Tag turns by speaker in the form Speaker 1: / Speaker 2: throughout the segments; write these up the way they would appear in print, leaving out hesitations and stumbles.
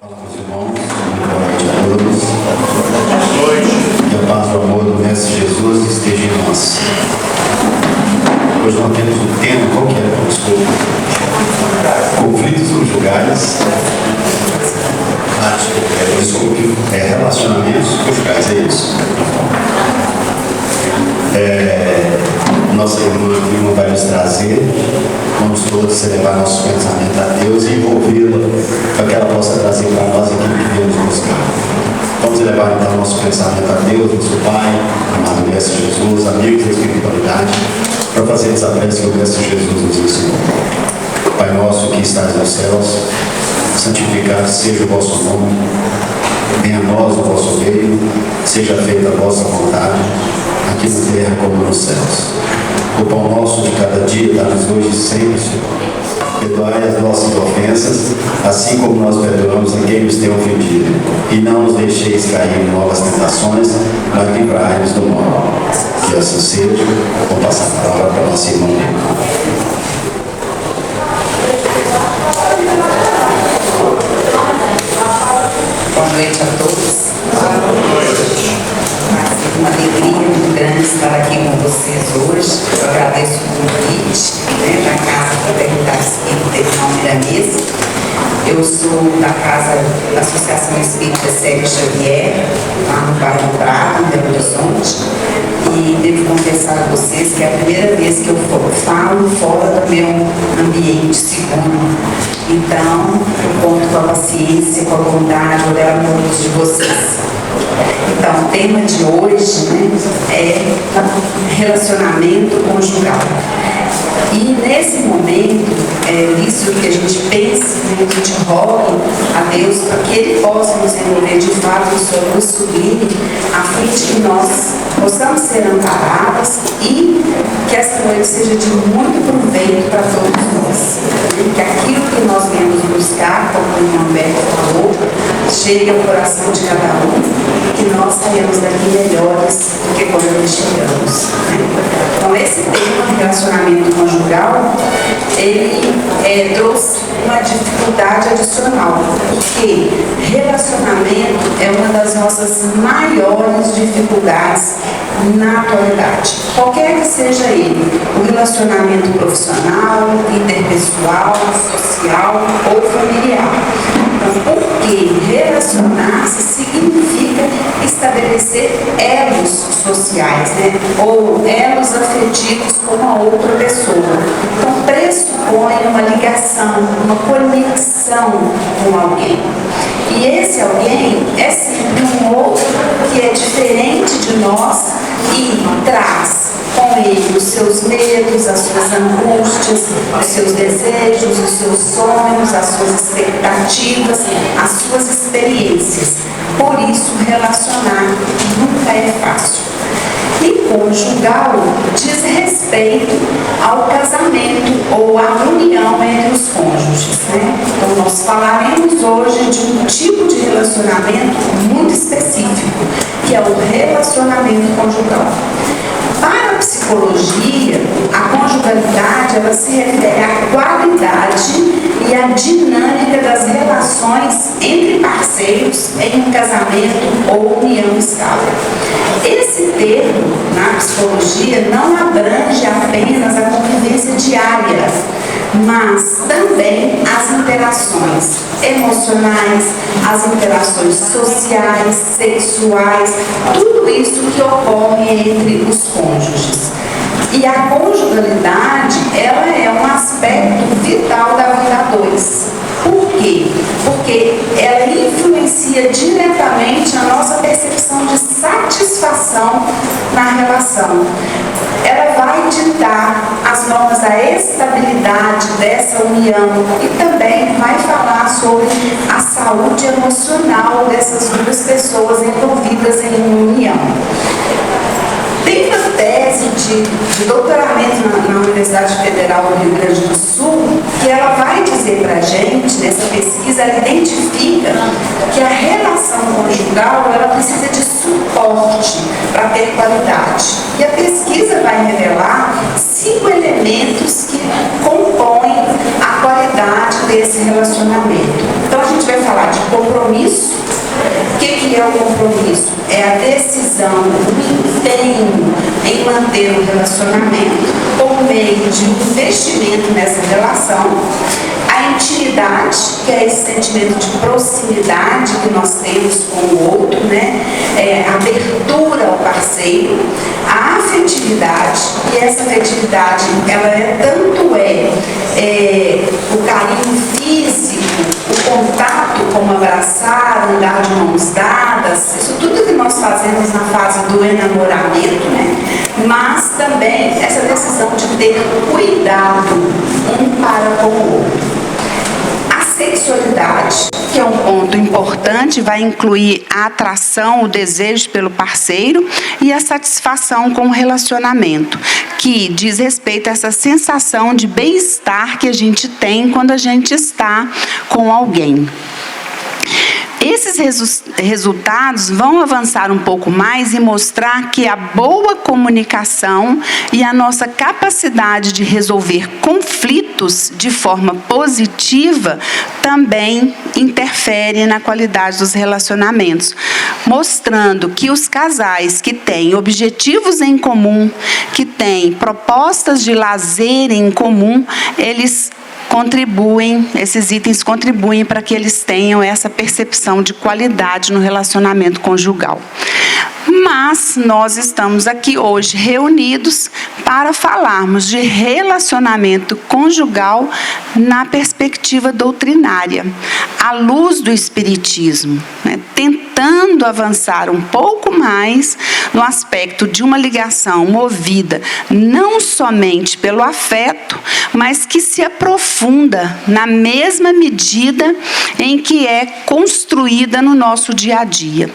Speaker 1: Olá, meus irmãos, boa noite a todos. Que a paz e o amor do Mestre Jesus esteja em nós. Hoje nós temos um tema, qual que é? Desculpa. Conflitos conjugais. Desculpe, relacionamentos conjugais, é isso. Nossa irmã vai nos trazer, vamos todos elevar nosso pensamento a Deus e envolvê-la para que ela possa trazer para nós aquilo que viemos buscar. Vamos elevar então nosso pensamento a Deus, nosso Pai, amado Mestre Jesus, amigos da espiritualidade, para fazer essa prece que o Mestre Jesus nos ensinou. Pai nosso que estás nos céus, santificado seja o vosso nome, venha a nós o vosso reino, seja feita a vossa vontade, aqui na terra como nos céus. O pão nosso de cada dia dá-nos hoje e sempre, Senhor. Perdoai as nossas ofensas, assim como nós perdoamos a quem nos tem ofendido. E não nos deixeis cair em novas tentações, mas livrai-nos do mal. Que assim seja. Vou passar a palavra para a nossa irmã.
Speaker 2: Boa noite a todos. É uma alegria muito grande estar aqui com vocês hoje. Eu agradeço o convite da Casa Fraternidade Espírita Irmão Milanês. Eu sou da Casa da Associação Espírita Célio Xavier, lá no bairro Prado, em Belo Horizonte. E devo confessar a vocês que é a primeira vez que eu falo fora do meu ambiente seguro. Então, eu conto com a paciência, com a bondade, o olhar amoroso de vocês. Então, o tema de hoje é relacionamento conjugal. E nesse momento, isso que a gente pensa, que a gente roga a Deus para que Ele possa nos envolver de fato no seu luz sublime, a fim de que nós possamos ser amparadas e que essa noite seja de muito proveito para todos nós. Que aquilo que nós viemos buscar, como o irmão Beto falou, chegue ao coração de cada um, que nós saímos daqui melhores do que quando nós chegamos. Então, esse tema, relacionamento conjugal, ele trouxe uma dificuldade adicional, porque relacionamento é uma das nossas maiores dificuldades na atualidade. Qualquer que seja ele, o relacionamento profissional, interpessoal, social ou familiar. Então, porque relacionar-se significa estabelecer elos sociais, ou elos afetivos com uma outra pessoa. Então, pressupõe uma ligação, uma conexão com alguém. E esse alguém é sempre um outro que é diferente de nós e traz com ele os seus medos, as suas angústias, os seus desejos, os seus sonhos, as suas expectativas, as suas experiências. Por isso, relacionar nunca é fácil. E conjugal diz respeito ao casamento ou à união entre os cônjuges. Então, nós falaremos hoje de um tipo de relacionamento muito específico, que é o relacionamento conjugal. Para a psicologia, a conjugalidade ela se refere à qualidade e à dinâmica das relações entre parceiros em um casamento ou união estável. Esse termo, na psicologia, não abrange apenas a convivência diária, mas também as interações emocionais, as interações sociais, sexuais, tudo isso que ocorre entre os cônjuges. E a conjugalidade, ela é um aspecto vital da vida a dois. Por quê? Porque ela influencia diretamente a nossa percepção de satisfação na relação. Ela vai ditar as normas da estabilidade dessa união e também vai falar sobre a saúde emocional dessas duas pessoas envolvidas em uma união. Tem uma tese de doutoramento na Universidade Federal do Rio Grande do Sul que ela vai dizer para a gente, nessa pesquisa, ela identifica que a relação conjugal ela precisa de suporte para ter qualidade. E a pesquisa vai revelar 5 elementos que compõem a qualidade desse relacionamento. Então a gente vai falar de Compromisso. O que é o compromisso? É a decisão, o empenho em manter o relacionamento por meio de um investimento nessa relação. A intimidade, que é esse sentimento de proximidade que nós temos com o outro, né? A abertura ao parceiro. A afetividade, e essa afetividade, ela tanto o carinho físico, o contato, como abraçar, andar de mãos dadas, isso tudo que nós fazemos na fase do enamoramento, né? Mas também essa decisão de ter cuidado um para com o outro. A sexualidade, que é um ponto importante, vai incluir a atração, o desejo pelo parceiro e a satisfação com o relacionamento, que diz respeito a essa sensação de bem-estar que a gente tem quando a gente está com alguém. Esses resultados vão avançar um pouco mais e mostrar que a boa comunicação e a nossa capacidade de resolver conflitos de forma positiva também interfere na qualidade dos relacionamentos, mostrando que os casais que têm objetivos em comum, que têm propostas de lazer em comum, esses itens contribuem para que eles tenham essa percepção de qualidade no relacionamento conjugal. Mas nós estamos aqui hoje reunidos para falarmos de relacionamento conjugal na perspectiva doutrinária, à luz do Espiritismo, né? Tentando avançar um pouco mais no aspecto de uma ligação movida não somente pelo afeto, mas que se aprofunda na mesma medida em que é construída no nosso dia a dia.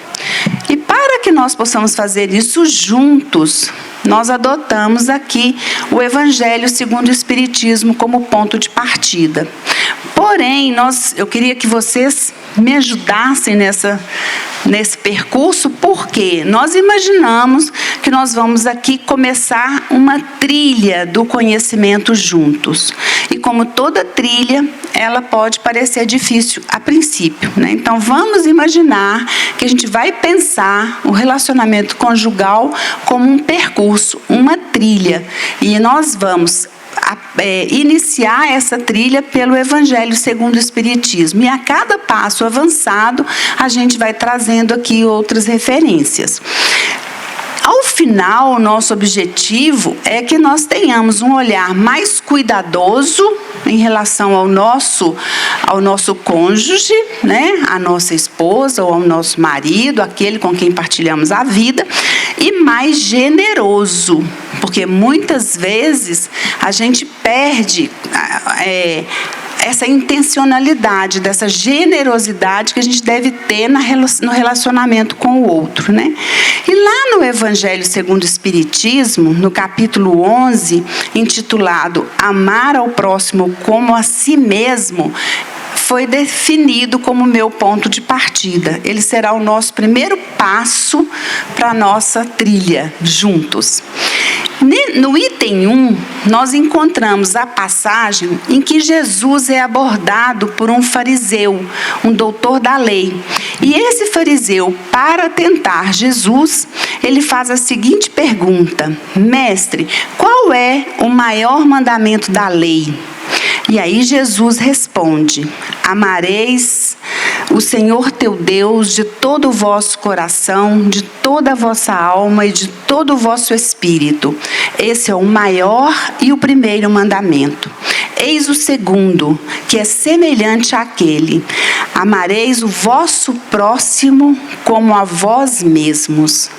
Speaker 2: E para que nós possamos fazer isso juntos, nós adotamos aqui o Evangelho segundo o Espiritismo como ponto de partida. Porém, eu queria que vocês me ajudassem nesse percurso, porque nós imaginamos que nós vamos aqui começar uma trilha do conhecimento juntos. E como toda trilha, ela pode parecer difícil a princípio, né? Então, vamos imaginar que a gente vai pensar o relacionamento conjugal como um percurso, uma trilha. E nós vamos iniciar essa trilha pelo Evangelho segundo o Espiritismo. E a cada passo avançado, a gente vai trazendo aqui outras referências. Ao final, o nosso objetivo é que nós tenhamos um olhar mais cuidadoso em relação ao nosso cônjuge, né? A nossa esposa ou ao nosso marido, aquele com quem partilhamos a vida, e mais generoso, porque muitas vezes a gente perde essa intencionalidade, dessa generosidade que a gente deve ter no relacionamento com o outro, né? E lá no Evangelho segundo o Espiritismo, no capítulo 11, intitulado Amar ao Próximo como a Si Mesmo, foi definido como meu ponto de partida. Ele será o nosso primeiro passo para a nossa trilha juntos. No item 1, nós encontramos a passagem em que Jesus é abordado por um fariseu, um doutor da lei. E esse fariseu, para tentar Jesus, ele faz a seguinte pergunta: Mestre, qual é o maior mandamento da lei? E aí Jesus responde: amareis o Senhor teu Deus de todo o vosso coração, de toda a vossa alma e de todo o vosso espírito. Esse é o maior e o primeiro mandamento. Eis o segundo, que é semelhante àquele: amareis o vosso próximo como a vós mesmos.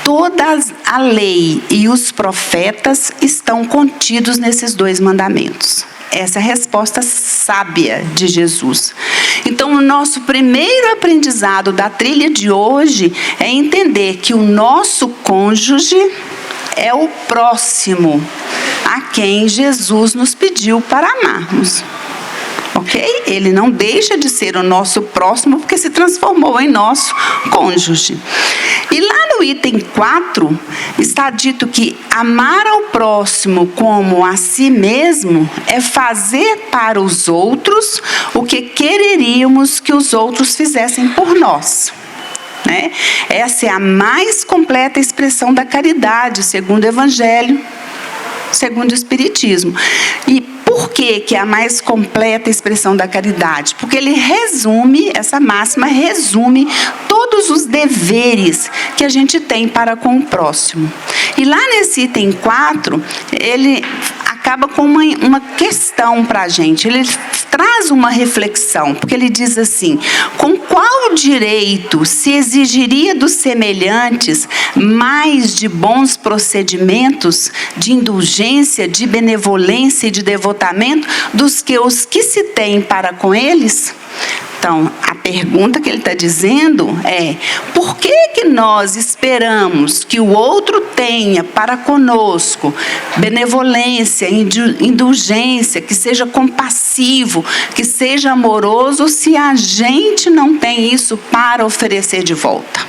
Speaker 2: Toda a lei e os profetas estão contidos nesses dois mandamentos. Essa é a resposta sábia de Jesus. Então, o nosso primeiro aprendizado da trilha de hoje é entender que o nosso cônjuge é o próximo a quem Jesus nos pediu para amarmos.
Speaker 3: ok? Ele não deixa de ser o nosso próximo porque se transformou em nosso cônjuge. E lá no item 4, está dito que amar ao próximo como a si mesmo é fazer para os outros o que quereríamos que os outros fizessem por nós. Né? Essa é a mais completa expressão da caridade, segundo o Evangelho, segundo o Espiritismo. E por que é a mais completa expressão da caridade? Porque ele resume, essa máxima resume todos os deveres que a gente tem para com o próximo. E lá nesse item 4, ele acaba com uma questão para a gente. Ele traz uma reflexão, porque ele diz assim: com qual direito se exigiria dos semelhantes mais de bons procedimentos, de indulgência, de benevolência e de devotamento dos que os que se tem para com eles? Então, a pergunta que ele está dizendo é: por que nós esperamos que o outro tenha para conosco benevolência, indulgência, que seja compassivo, que seja amoroso, se a gente não tem isso para oferecer de volta?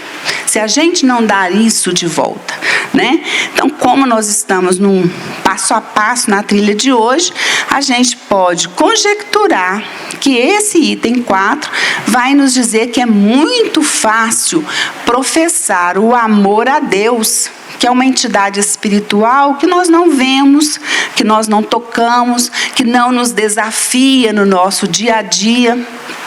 Speaker 3: Se a gente não dar isso de volta, né? Então, como nós estamos num passo a passo na trilha de hoje, a gente pode conjecturar que esse item 4 vai nos dizer que é muito fácil professar o amor a Deus, que é uma entidade espiritual que nós não vemos, que nós não tocamos, que não nos desafia no nosso dia a dia.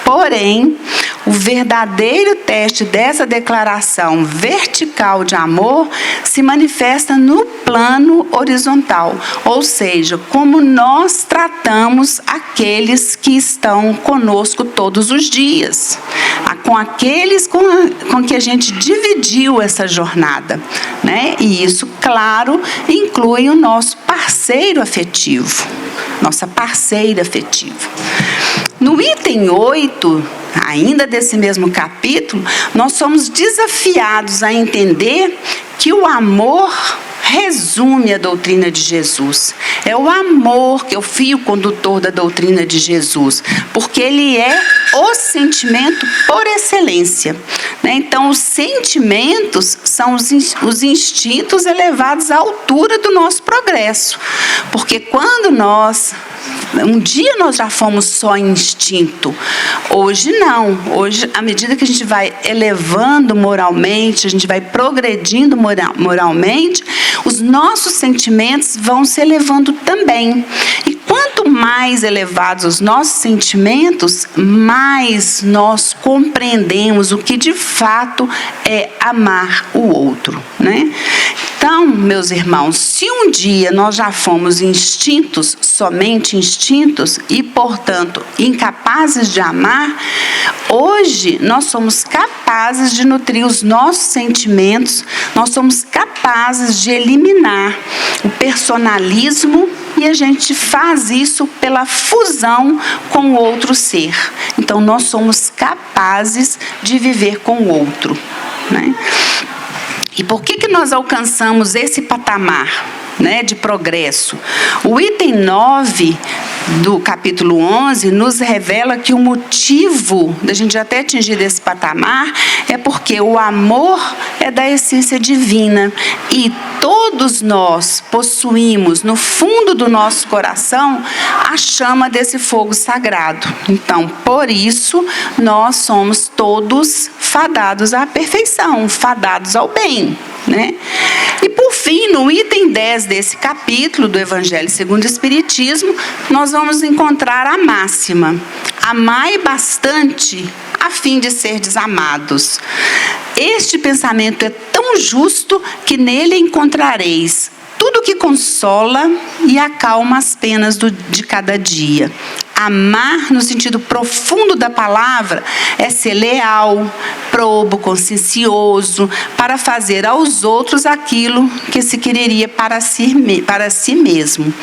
Speaker 3: Porém, o verdadeiro teste dessa declaração vertical de amor se manifesta no plano horizontal, ou seja, como nós tratamos aqueles que estão conosco todos os dias, com aqueles com que a gente dividiu essa jornada, né? E isso, claro, inclui o nosso parceiro afetivo, nossa parceira afetiva. No item 8, ainda desse mesmo capítulo, nós somos desafiados a entender que o amor resume a doutrina de Jesus. É o amor que é o fio condutor da doutrina de Jesus, porque ele é o sentimento por excelência, né? Então, os sentimentos são os instintos elevados à altura do nosso progresso, porque quando um dia nós já fomos só instinto, hoje não. Hoje, à medida que a gente vai elevando moralmente, a gente vai progredindo moralmente, os nossos sentimentos vão se elevando também. E quanto mais elevados os nossos sentimentos, mais nós compreendemos o que de fato é amar o outro, né? Então, meus irmãos, se um dia nós já fomos instintos, somente instintos, e, portanto, incapazes de amar, hoje nós somos capazes de nutrir os nossos sentimentos, nós somos capazes de eliminar o personalismo, e a gente faz isso pela fusão com o outro ser. Então, nós somos capazes de viver com o outro, né? E por que nós alcançamos esse patamar, né, de progresso? O item 9 do capítulo 11 nos revela que o motivo da gente até atingir esse patamar é porque o amor é da essência divina e todos nós possuímos no fundo do nosso coração a chama desse fogo sagrado. Então, por isso, nós somos todos fadados à perfeição, fadados ao bem, né? E por fim, no item 10 desse capítulo do Evangelho segundo o Espiritismo, nós vamos encontrar a máxima: amai bastante a fim de serdes amados. Este pensamento é tão justo que nele encontrareis tudo que consola e acalma as penas de cada dia. Amar, no sentido profundo da palavra, é ser leal, probo, consciencioso, para fazer aos outros aquilo que se quereria para si mesmo.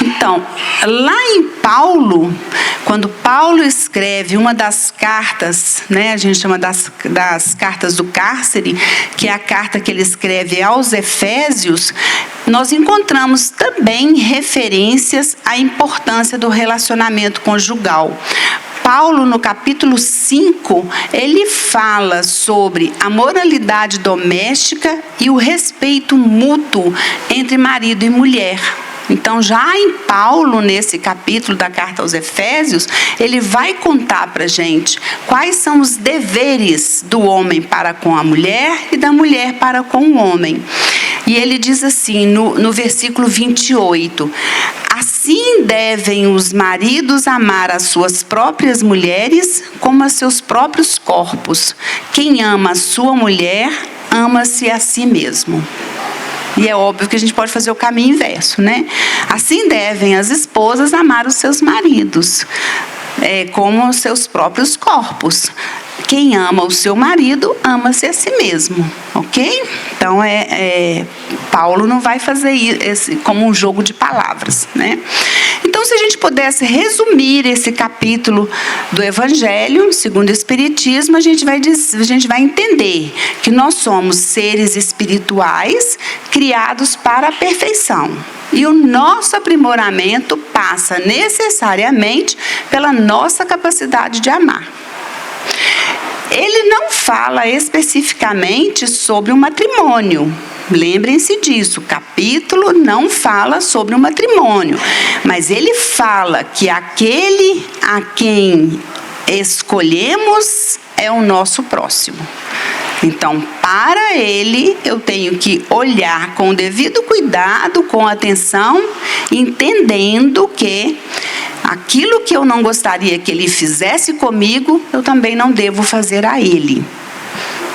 Speaker 3: Então, lá em Paulo, quando Paulo escreve uma das cartas, né, a gente chama das cartas do cárcere, que é a carta que ele escreve aos Efésios, nós encontramos também referências à importância do relacionamento conjugal. Paulo, no capítulo 5, ele fala sobre a moralidade doméstica e o respeito mútuo entre marido e mulher. Então, já em Paulo, nesse capítulo da carta aos Efésios, ele vai contar para a gente quais são os deveres do homem para com a mulher e da mulher para com o homem. E ele diz assim, no versículo 28, assim devem os maridos amar as suas próprias mulheres como a seus próprios corpos. Quem ama a sua mulher, ama-se a si mesmo. E é óbvio que a gente pode fazer o caminho inverso, né? Assim devem as esposas amar os seus maridos, como os seus próprios corpos. Quem ama o seu marido, ama-se a si mesmo, ok? Então, Paulo não vai fazer isso como um jogo de palavras, né? Então, se a gente pudesse resumir esse capítulo do Evangelho, segundo o Espiritismo, a gente vai entender que nós somos seres espirituais criados para a perfeição. E o nosso aprimoramento passa necessariamente pela nossa capacidade de amar. Ele não fala especificamente sobre o matrimônio. Lembrem-se disso, o capítulo não fala sobre o matrimônio, mas ele fala que aquele a quem escolhemos é o nosso próximo. Então, para ele, eu tenho que olhar com o devido cuidado, com atenção, entendendo que aquilo que eu não gostaria que ele fizesse comigo, eu também não devo fazer a ele.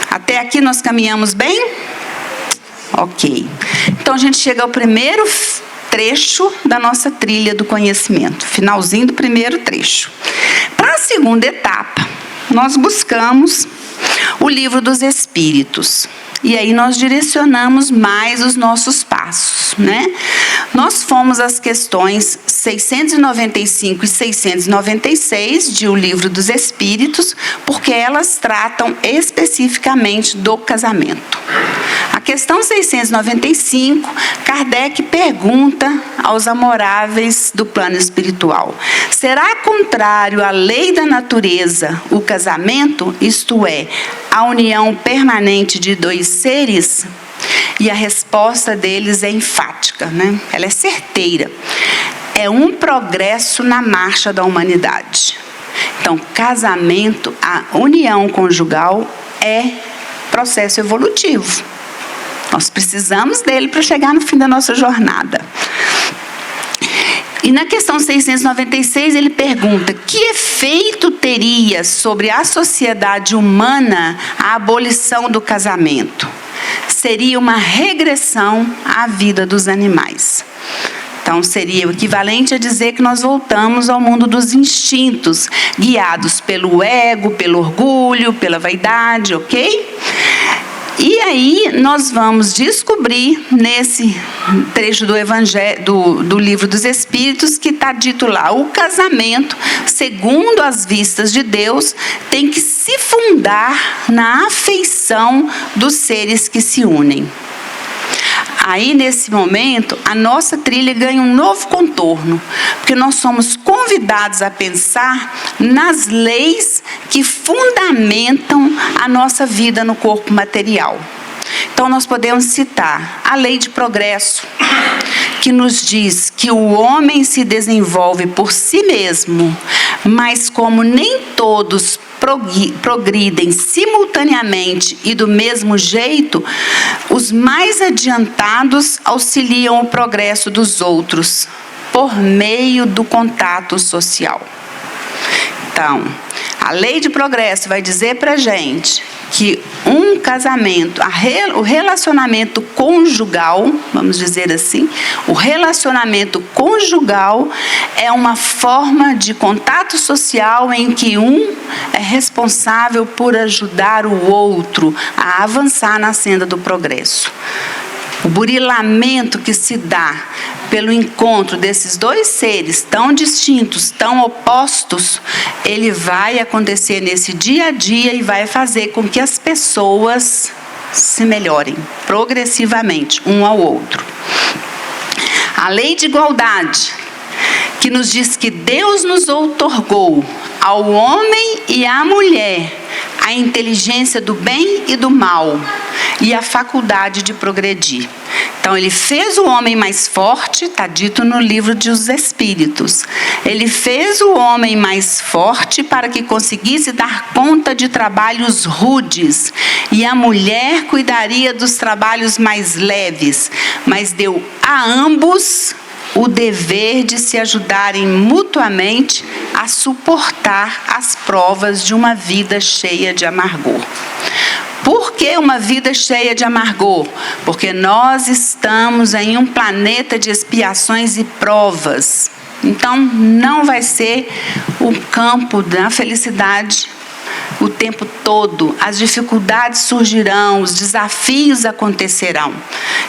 Speaker 3: Até aqui nós caminhamos bem? Ok. Então, a gente chega ao primeiro trecho da nossa trilha do conhecimento, finalzinho do primeiro trecho. Para a segunda etapa, nós buscamos o Livro dos Espíritos. E aí nós direcionamos mais os nossos passos, né? Nós fomos às questões 695 e 696 de O Livro dos Espíritos, porque elas tratam especificamente do casamento. A questão 695, Kardec pergunta aos amoráveis do plano espiritual: será contrário à lei da natureza o casamento, isto é, a união permanente de dois seres? E a resposta deles é enfática, né? Ela é certeira. É um progresso na marcha da humanidade. Então, casamento, a união conjugal é processo evolutivo. Nós precisamos dele para chegar no fim da nossa jornada. E na questão 696, ele pergunta: que efeito teria sobre a sociedade humana a abolição do casamento? Seria uma regressão à vida dos animais. Então, seria o equivalente a dizer que nós voltamos ao mundo dos instintos, guiados pelo ego, pelo orgulho, pela vaidade, ok? E aí nós vamos descobrir nesse trecho do Evangelho, do Livro dos Espíritos, que está dito lá: o casamento, segundo as vistas de Deus, tem que se fundar na afeição dos seres que se unem. Aí, nesse momento, a nossa trilha ganha um novo contorno, porque nós somos convidados a pensar nas leis que fundamentam a nossa vida no corpo material. Então, nós podemos citar a lei de progresso, que nos diz que o homem se desenvolve por si mesmo, mas como nem todos progridem simultaneamente e do mesmo jeito, os mais adiantados auxiliam o progresso dos outros por meio do contato social. Então, a lei de progresso vai dizer para a gente que um casamento, o relacionamento conjugal, vamos dizer assim, o relacionamento conjugal é uma forma de contato social em que um é responsável por ajudar o outro a avançar na senda do progresso. O burilamento que se dá pelo encontro desses dois seres tão distintos, tão opostos, ele vai acontecer nesse dia a dia e vai fazer com que as pessoas se melhorem progressivamente um ao outro. A lei de igualdade, que nos diz que Deus nos outorgou, ao homem e à mulher, a inteligência do bem e do mal e a faculdade de progredir. Então, ele fez o homem mais forte, está dito no livro dos Espíritos. Ele fez o homem mais forte para que conseguisse dar conta de trabalhos rudes, e a mulher cuidaria dos trabalhos mais leves, mas deu a ambos o dever de se ajudarem mutuamente a suportar as provas de uma vida cheia de amargor. Por que uma vida cheia de amargor? Porque nós estamos em um planeta de expiações e provas. Então, não vai ser o campo da felicidade o tempo todo. As dificuldades surgirão, os desafios acontecerão.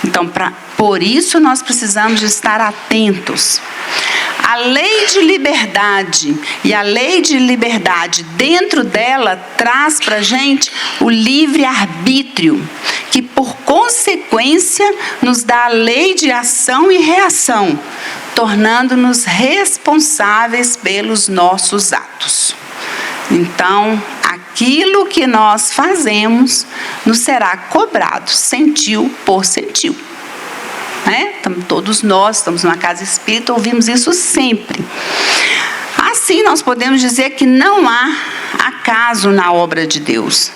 Speaker 3: Então, por isso, nós precisamos de estar atentos. A lei de liberdade, e a lei de liberdade, dentro dela, traz para a gente o livre-arbítrio, que por consequência nos dá a lei de ação e reação, tornando-nos responsáveis pelos nossos atos. Então, aquilo que nós fazemos nos será cobrado, centil por centil. Todos nós estamos numa casa espírita, ouvimos isso sempre. Assim, nós podemos dizer que não há acaso na obra de Deus.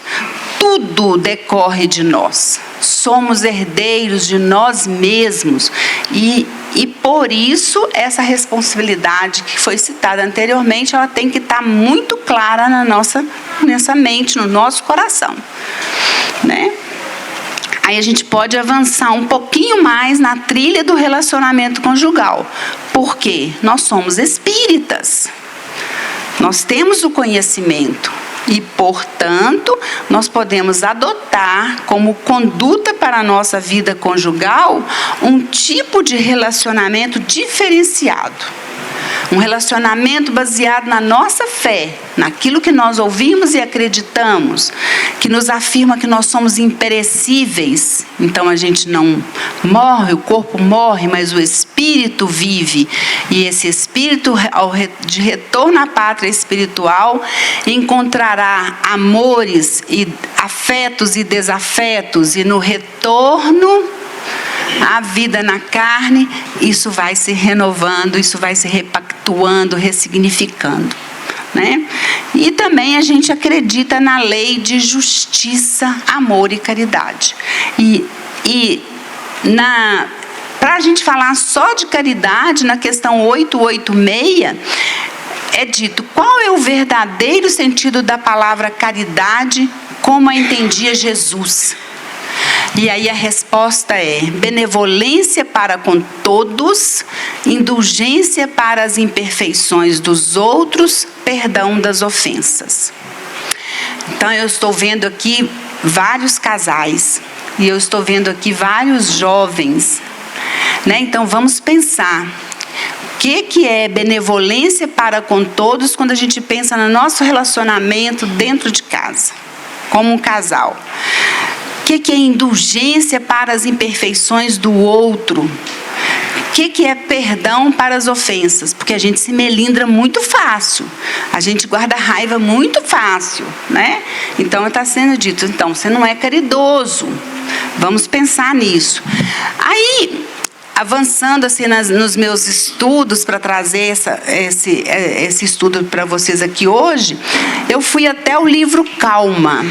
Speaker 3: Tudo decorre de nós. Somos herdeiros de nós mesmos. E por isso, essa responsabilidade que foi citada anteriormente, ela tem que estar muito clara na nossa mente, no nosso coração. Aí a gente pode avançar um pouquinho mais na trilha do relacionamento conjugal. Por quê? Nós somos espíritas. Nós temos o conhecimento e, portanto, nós podemos adotar como conduta para a nossa vida conjugal um tipo de relacionamento diferenciado. Um relacionamento baseado na nossa fé, naquilo que nós ouvimos e acreditamos, que nos afirma que nós somos imperecíveis. Então a gente não morre, o corpo morre, mas o espírito vive. E esse espírito, de retorno à pátria espiritual, encontrará amores, e afetos e desafetos, e no retorno a vida na carne, isso vai se renovando, isso vai se repactuando, ressignificando. E também a gente acredita na lei de justiça, amor e caridade. Para a gente falar só de caridade, na questão 886, é dito qual é o verdadeiro sentido da palavra caridade, como a entendia Jesus. E aí a resposta é: benevolência para com todos, indulgência para as imperfeições dos outros, perdão das ofensas. Então eu estou vendo aqui vários casais, e eu estou vendo aqui vários jovens, Então vamos pensar. O que é benevolência para com todos quando a gente pensa no nosso relacionamento dentro de casa, como um casal? O que é indulgência para as imperfeições do outro? O que é perdão para as ofensas? Porque a gente se melindra muito fácil, a gente guarda raiva muito fácil, Então está sendo dito, então você não é caridoso. Vamos pensar nisso. Aí, avançando assim nos meus estudos para trazer esse estudo para vocês aqui hoje, eu fui até o livro Calma.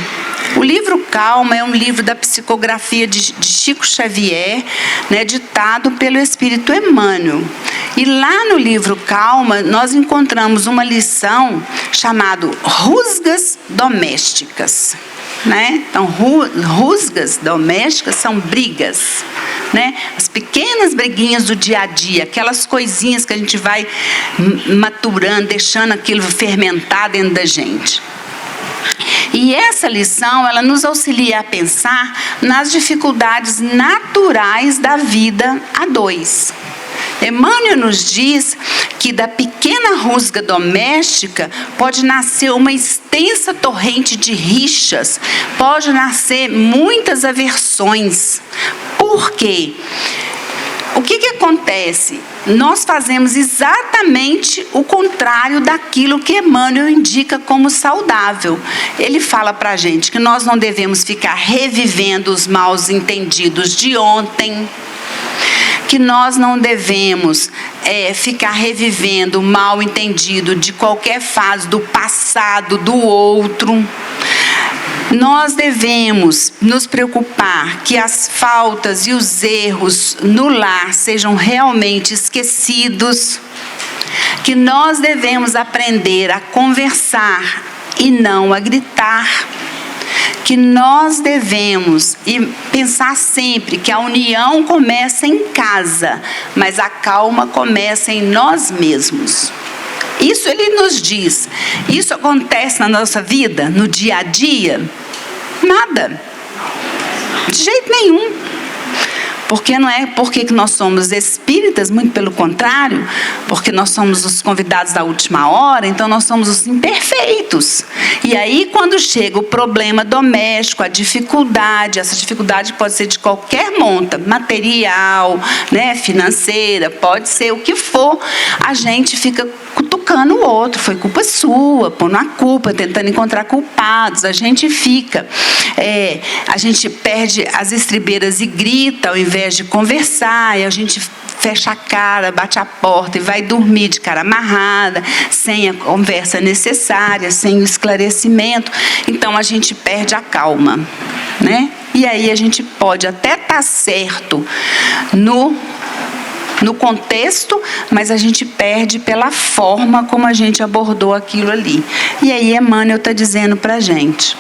Speaker 3: O livro Calma é um livro da psicografia de Chico Xavier, ditado pelo Espírito Emmanuel. E lá no livro Calma, nós encontramos uma lição chamada Rusgas Domésticas. Então, rusgas domésticas são brigas, as pequenas briguinhas do dia a dia, aquelas coisinhas que a gente vai maturando, deixando aquilo fermentar dentro da gente. E essa lição, ela nos auxilia a pensar nas dificuldades naturais da vida a dois. Emmanuel nos diz que da pequena rusga doméstica pode nascer uma extensa torrente de rixas, pode nascer muitas aversões. Por quê? O que acontece? nós fazemos exatamente o contrário daquilo que Emmanuel indica como saudável. Ele fala para a gente que nós não devemos ficar revivendo os maus entendidos de ontem, que nós não devemos ficar revivendo o mal entendido de qualquer fase do passado do outro. Nós devemos nos preocupar que as faltas e os erros no lar sejam realmente esquecidos, que nós devemos aprender a conversar e não a gritar, que nós devemos pensar sempre que a união começa em casa, mas a calma começa em nós mesmos. Isso ele nos diz. Isso acontece na nossa vida, no dia a dia? Nada. De jeito nenhum. Porque não é porque nós somos espíritas, muito pelo contrário, porque nós somos os convidados da última hora, então nós somos os imperfeitos. E aí, quando chega o problema doméstico, a dificuldade, essa dificuldade pode ser de qualquer monta, material, né, financeira, pode ser o que for, a gente fica cutucando o outro, foi culpa sua, pondo a culpa, tentando encontrar culpados, a gente fica, a gente perde as estribeiras e grita ao invés de conversar, e a gente fecha a cara, bate a porta e vai dormir de cara amarrada, sem a conversa necessária, sem o esclarecimento. Então a gente perde a calma, né? E aí a gente pode até estar certo no contexto, mas a gente perde pela forma como a gente abordou aquilo ali. E aí Emmanuel está dizendo para a gente: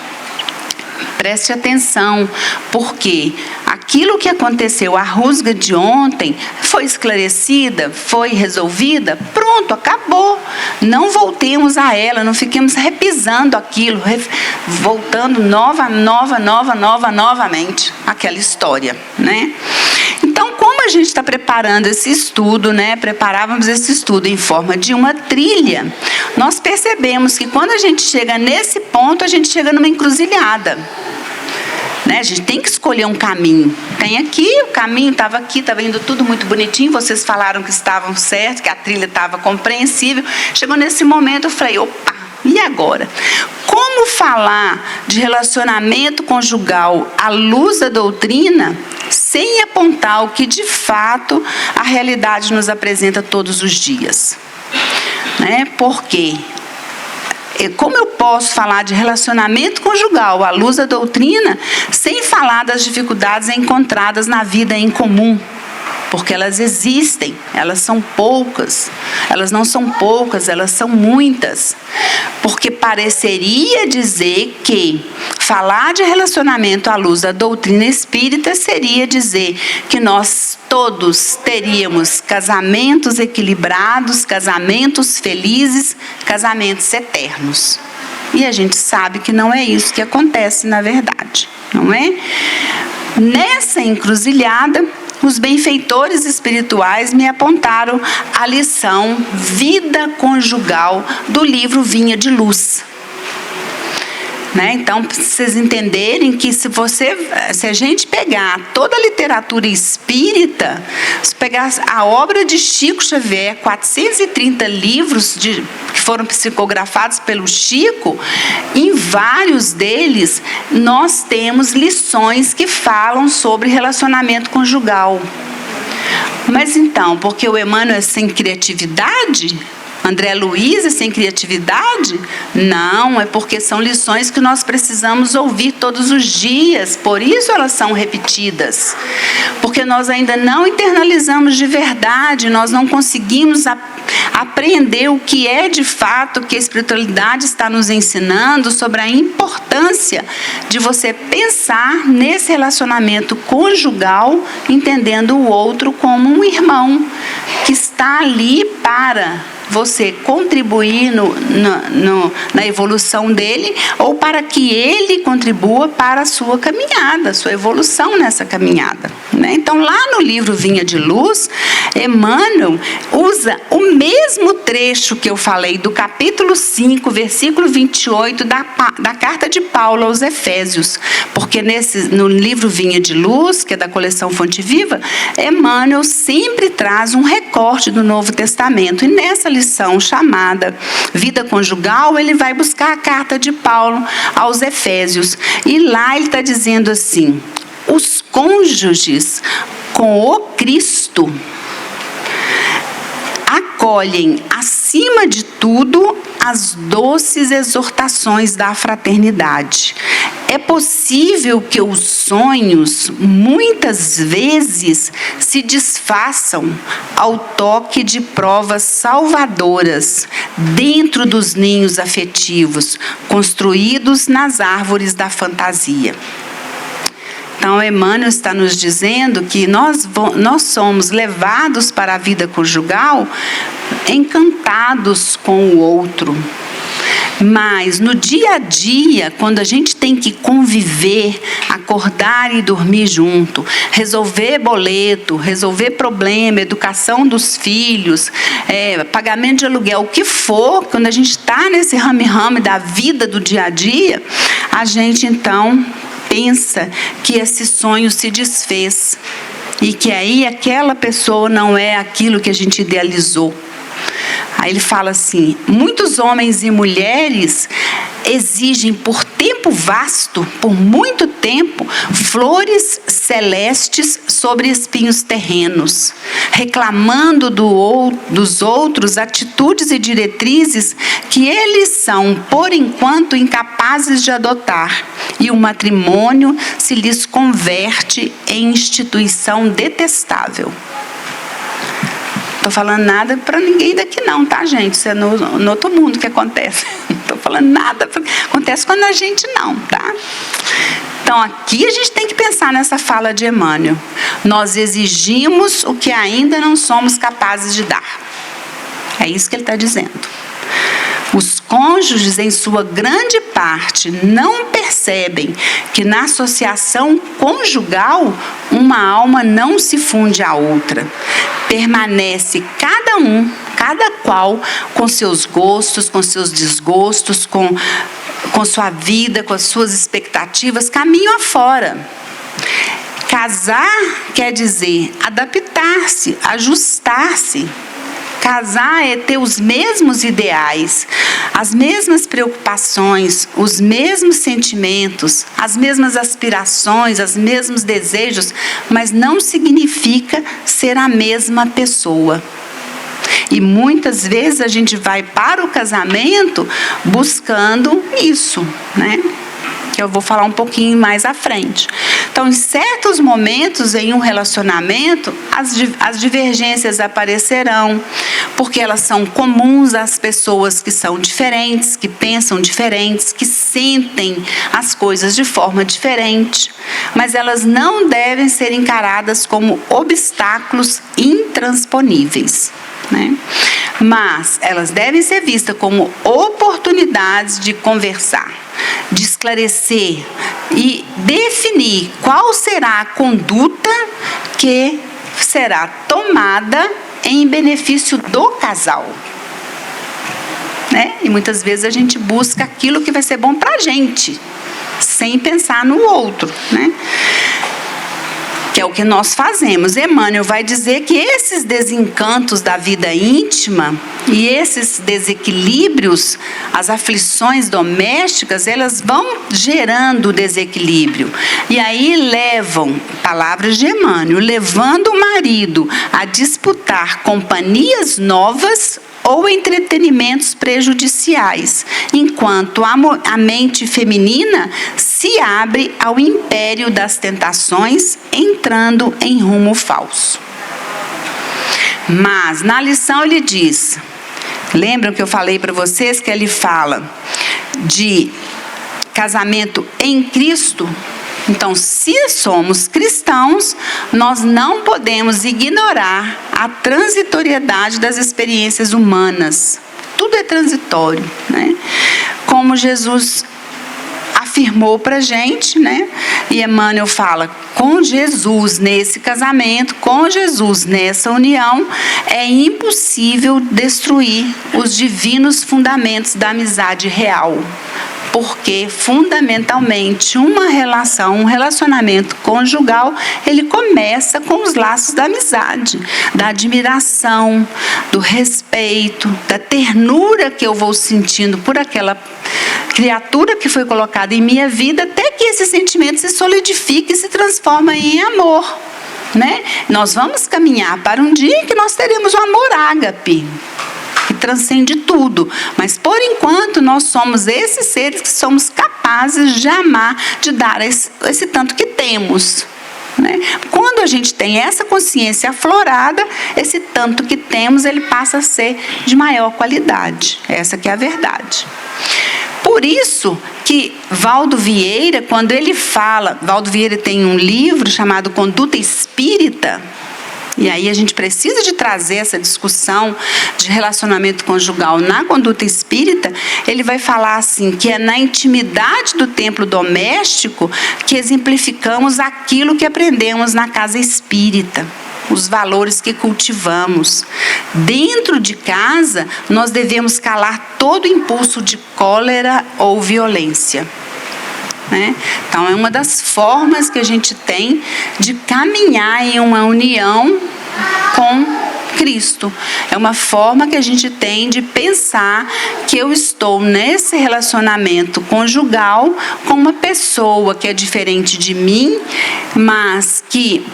Speaker 3: preste atenção, porque aquilo que aconteceu, a rusga de ontem, foi esclarecida, foi resolvida, pronto, acabou. Não voltemos a ela, não fiquemos repisando aquilo, voltando novamente aquela história, né? Então, como a gente está preparando esse estudo, né? Preparávamos esse estudo em forma de uma trilha, nós percebemos que quando a gente chega nesse ponto, a gente chega numa encruzilhada. Né? A gente tem que escolher um caminho. Tem aqui, o caminho estava aqui, estava indo tudo muito bonitinho, vocês falaram que estavam certos, que a trilha estava compreensível. Chegou nesse momento, eu falei, opa, e agora? Como falar de relacionamento conjugal à luz da doutrina, sem apontar o que de fato a realidade nos apresenta todos os dias? Né? Por quê? Como eu posso falar de relacionamento conjugal à luz da doutrina sem falar das dificuldades encontradas na vida em comum? Porque elas existem, elas são poucas, elas não são poucas, elas são muitas. Porque pareceria dizer que falar de relacionamento à luz da doutrina espírita seria dizer que nós todos teríamos casamentos equilibrados, casamentos felizes, casamentos eternos. E a gente sabe que não é isso que acontece na verdade, não é? Nessa encruzilhada, os benfeitores espirituais me apontaram a lição Vida Conjugal do livro Vinha de Luz. Né? Então, para vocês entenderem que se a gente pegar toda a literatura espírita, se pegar a obra de Chico Xavier, 430 livros que foram psicografados pelo Chico, em vários deles nós temos lições que falam sobre relacionamento conjugal. Mas então, porque o Emmanuel é sem criatividade? André Luiz é sem criatividade? Não, é porque são lições que nós precisamos ouvir todos os dias, por isso elas são repetidas. Porque nós ainda não internalizamos de verdade, nós não conseguimos aprender o que é de fato que a espiritualidade está nos ensinando sobre a importância de você pensar nesse relacionamento conjugal, entendendo o outro como um irmão que está ali para você contribuir na evolução dele ou para que ele contribua para a sua caminhada, a sua evolução nessa caminhada, né? Então, lá no livro Vinha de Luz, Emmanuel usa o mesmo trecho que eu falei do capítulo 5, versículo 28 da carta de Paulo aos Efésios, porque no livro Vinha de Luz, que é da coleção Fonte Viva, Emmanuel sempre traz um recorte do Novo Testamento, e nessa lição chamada Vida Conjugal, ele vai buscar a carta de Paulo aos Efésios, e lá ele está dizendo assim: os cônjuges com o Cristo acolhem, acima de tudo, as doces exortações da fraternidade. É possível que os sonhos, muitas vezes, se desfaçam ao toque de provas salvadoras dentro dos ninhos afetivos, construídos nas árvores da fantasia. Então, Emmanuel está nos dizendo que nós somos levados para a vida conjugal encantados com o outro. Mas no dia a dia, quando a gente tem que conviver, acordar e dormir junto, resolver boleto, resolver problema, educação dos filhos, pagamento de aluguel, o que for, quando a gente está nesse rame-rame da vida do dia a dia, a gente então pensa que esse sonho se desfez e que aí aquela pessoa não é aquilo que a gente idealizou. Aí ele fala assim: muitos homens e mulheres exigem por tempo vasto, por muito tempo, flores celestes sobre espinhos terrenos, reclamando dos outros atitudes e diretrizes que eles são, por enquanto, incapazes de adotar, e o matrimônio se lhes converte em instituição detestável. Não estou falando nada para ninguém daqui não, tá, gente? Isso é no outro mundo que acontece. Não estou falando nada, acontece quando a gente não, tá? Então, aqui a gente tem que pensar nessa fala de Emmanuel. Nós exigimos o que ainda não somos capazes de dar. É isso que ele está dizendo. Os cônjuges, em sua grande parte, não percebem que na associação conjugal uma alma não se funde à outra. Permanece cada qual com seus gostos, com seus desgostos, com sua vida, com as suas expectativas, caminho afora. Casar quer dizer adaptar-se, ajustar-se. Casar é ter os mesmos ideais, as mesmas preocupações, os mesmos sentimentos, as mesmas aspirações, os mesmos desejos, mas não significa ser a mesma pessoa. E muitas vezes a gente vai para o casamento buscando isso, né? Que eu vou falar um pouquinho mais à frente. Então, em certos momentos em um relacionamento, as divergências aparecerão, porque elas são comuns às pessoas que são diferentes, que pensam diferentes, que sentem as coisas de forma diferente. Mas elas não devem ser encaradas como obstáculos intransponíveis, né? Mas elas devem ser vistas como oportunidades de conversar, de esclarecer e definir qual será a conduta que será tomada em benefício do casal. Né? E muitas vezes a gente busca aquilo que vai ser bom para a gente, sem pensar no outro, né? Que é o que nós fazemos. Emmanuel vai dizer que esses desencantos da vida íntima e esses desequilíbrios, as aflições domésticas, elas vão gerando desequilíbrio. E aí levam, palavras de Emmanuel, levando o marido a disputar companhias novas ou entretenimentos prejudiciais, enquanto a mente feminina se abre ao império das tentações, entrando em rumo falso. Mas na lição ele diz, lembram que eu falei para vocês que ele fala de casamento em Cristo? Então, se somos cristãos, nós não podemos ignorar a transitoriedade das experiências humanas. Tudo é transitório, né? Como Jesus afirmou para a gente, né? E Emmanuel fala, com Jesus nesse casamento, com Jesus nessa união, é impossível destruir os divinos fundamentos da amizade real. Porque, fundamentalmente, uma relação, um relacionamento conjugal, ele começa com os laços da amizade, da admiração, do respeito, da ternura que eu vou sentindo por aquela criatura que foi colocada em minha vida, até que esse sentimento se solidifique e se transforma em amor, né? Nós vamos caminhar para um dia em que nós teremos o amor ágape, que transcende tudo, mas por enquanto nós somos esses seres que somos capazes de amar, de dar esse tanto que temos, né? Quando a gente tem essa consciência aflorada, esse tanto que temos, ele passa a ser de maior qualidade. Essa que é a verdade. Por isso que Valdo Vieira, quando ele fala, Valdo Vieira tem um livro chamado Conduta Espírita, e aí a gente precisa de trazer essa discussão de relacionamento conjugal na conduta espírita. Ele vai falar assim, que é na intimidade do templo doméstico que exemplificamos aquilo que aprendemos na casa espírita, os valores que cultivamos. Dentro de casa, nós devemos calar todo impulso de cólera ou violência, né? Então, é uma das formas que a gente tem de caminhar em uma união com Cristo. É uma forma que a gente tem de pensar que eu estou nesse relacionamento conjugal com uma pessoa que é diferente de mim, mas que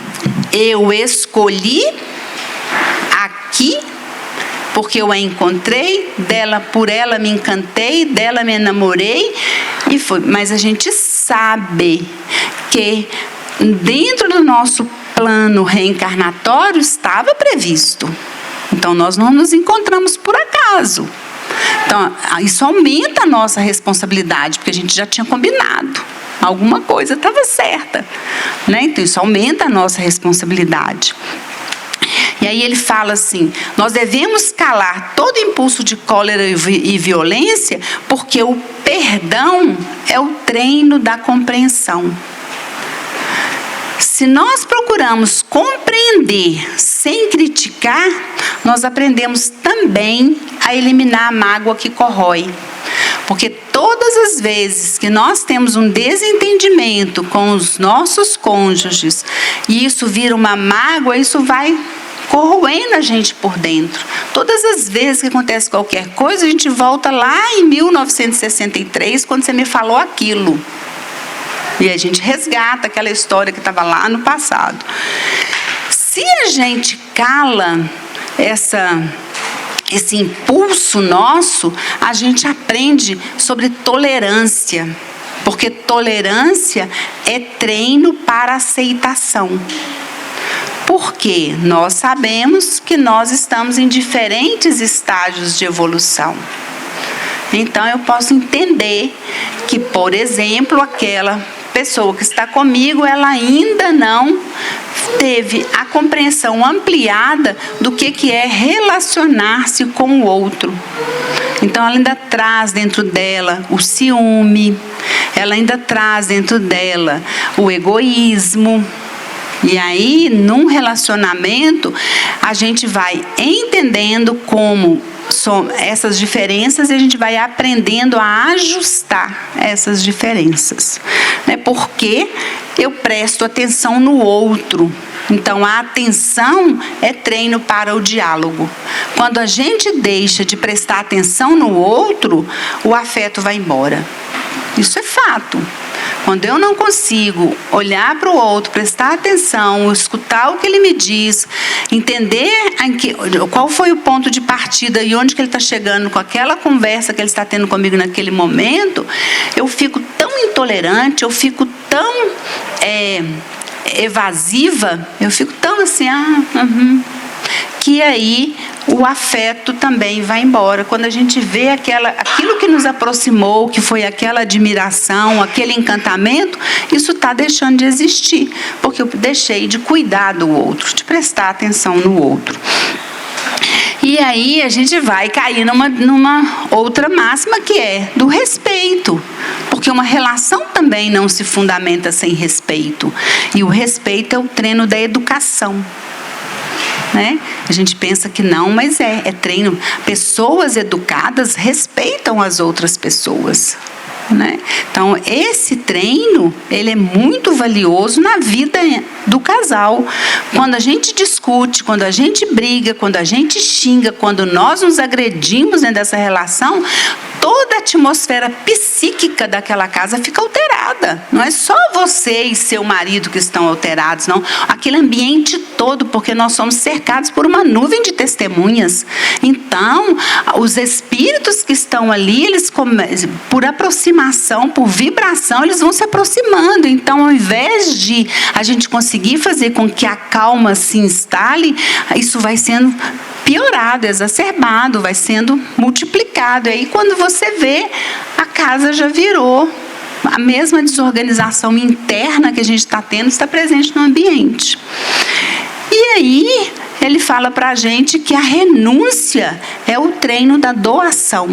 Speaker 3: eu escolhi aqui porque eu a encontrei, por ela me encantei, dela me enamorei, e foi. Mas a gente sabe que dentro do nosso plano reencarnatório estava previsto. Então, nós não nos encontramos por acaso. Então, isso aumenta a nossa responsabilidade, porque a gente já tinha combinado. Alguma coisa estava certa, né? Então, isso aumenta a nossa responsabilidade. E aí ele fala assim, nós devemos calar todo impulso de cólera e violência, porque o perdão é o treino da compreensão. Se nós procuramos compreender sem criticar, nós aprendemos também a eliminar a mágoa que corrói. Porque todas as vezes que nós temos um desentendimento com os nossos cônjuges, e isso vira uma mágoa, isso vai corroendo a gente por dentro. Todas as vezes que acontece qualquer coisa, a gente volta lá em 1963, quando você me falou aquilo. E a gente resgata aquela história que estava lá no passado. Se a gente cala esse impulso nosso, a gente aprende sobre tolerância. Porque tolerância é treino para aceitação. Porque nós sabemos que nós estamos em diferentes estágios de evolução. Então, eu posso entender que, por exemplo, aquela pessoa que está comigo, ela ainda não teve a compreensão ampliada do que é relacionar-se com o outro. Então, ela ainda traz dentro dela o ciúme, ela ainda traz dentro dela o egoísmo. E aí, num relacionamento, a gente vai entendendo como são essas diferenças e a gente vai aprendendo a ajustar essas diferenças. Porque eu presto atenção no outro. Então, a atenção é treino para o diálogo. Quando a gente deixa de prestar atenção no outro, o afeto vai embora. Isso é fato. Quando eu não consigo olhar para o outro, prestar atenção, escutar o que ele me diz, entender qual foi o ponto de partida e onde que ele está chegando com aquela conversa que ele está tendo comigo naquele momento, eu fico tão intolerante, eu fico tão evasiva, eu fico tão assim, que aí o afeto também vai embora. Quando a gente vê aquilo que nos aproximou, que foi aquela admiração, aquele encantamento, isso está deixando de existir, porque eu deixei de cuidar do outro, de prestar atenção no outro. E aí a gente vai cair numa outra máxima, que é do respeito. Porque uma relação também não se fundamenta sem respeito. E o respeito é o treino da educação. Né? A gente pensa que não, mas é treino. Pessoas educadas respeitam as outras pessoas. Né? Então, esse treino, ele é muito valioso na vida do casal. Quando a gente discute, quando a gente briga, quando a gente xinga, quando nós nos agredimos dentro dessa relação, toda a atmosfera psíquica daquela casa fica alterada. Não é só você e seu marido que estão alterados, não. Aquele ambiente todo, porque nós somos cercados por uma nuvem de testemunhas. Então, os espíritos que estão ali, eles por aproximação, por vibração, eles vão se aproximando. Então, ao invés de a gente conseguir fazer com que a calma se instale, isso vai sendo piorado, exacerbado, vai sendo multiplicado. E aí, quando você vê, a casa já virou. A mesma desorganização interna que a gente está tendo está presente no ambiente. E aí, ele fala para a gente que a renúncia é o treino da doação.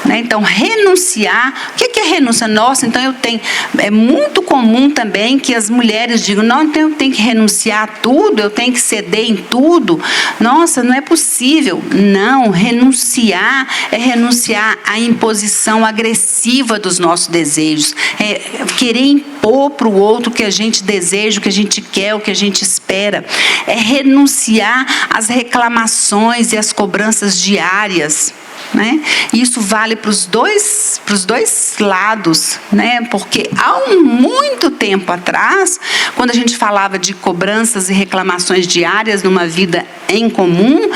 Speaker 3: Né? Então, renunciar. O que é renúncia? Nossa, então eu tenho. É muito comum também que as mulheres digam: não, então eu tenho que renunciar a tudo, eu tenho que ceder em tudo. Nossa, não é possível. Não, renunciar é renunciar à imposição agressiva dos nossos desejos. É querer impor para o outro o que a gente deseja, o que a gente quer, o que a gente espera. É renunciar às reclamações e às cobranças diárias. Né? Isso vale para os dois lados, né? Porque há muito tempo atrás, quando a gente falava de cobranças e reclamações diárias numa vida em comum,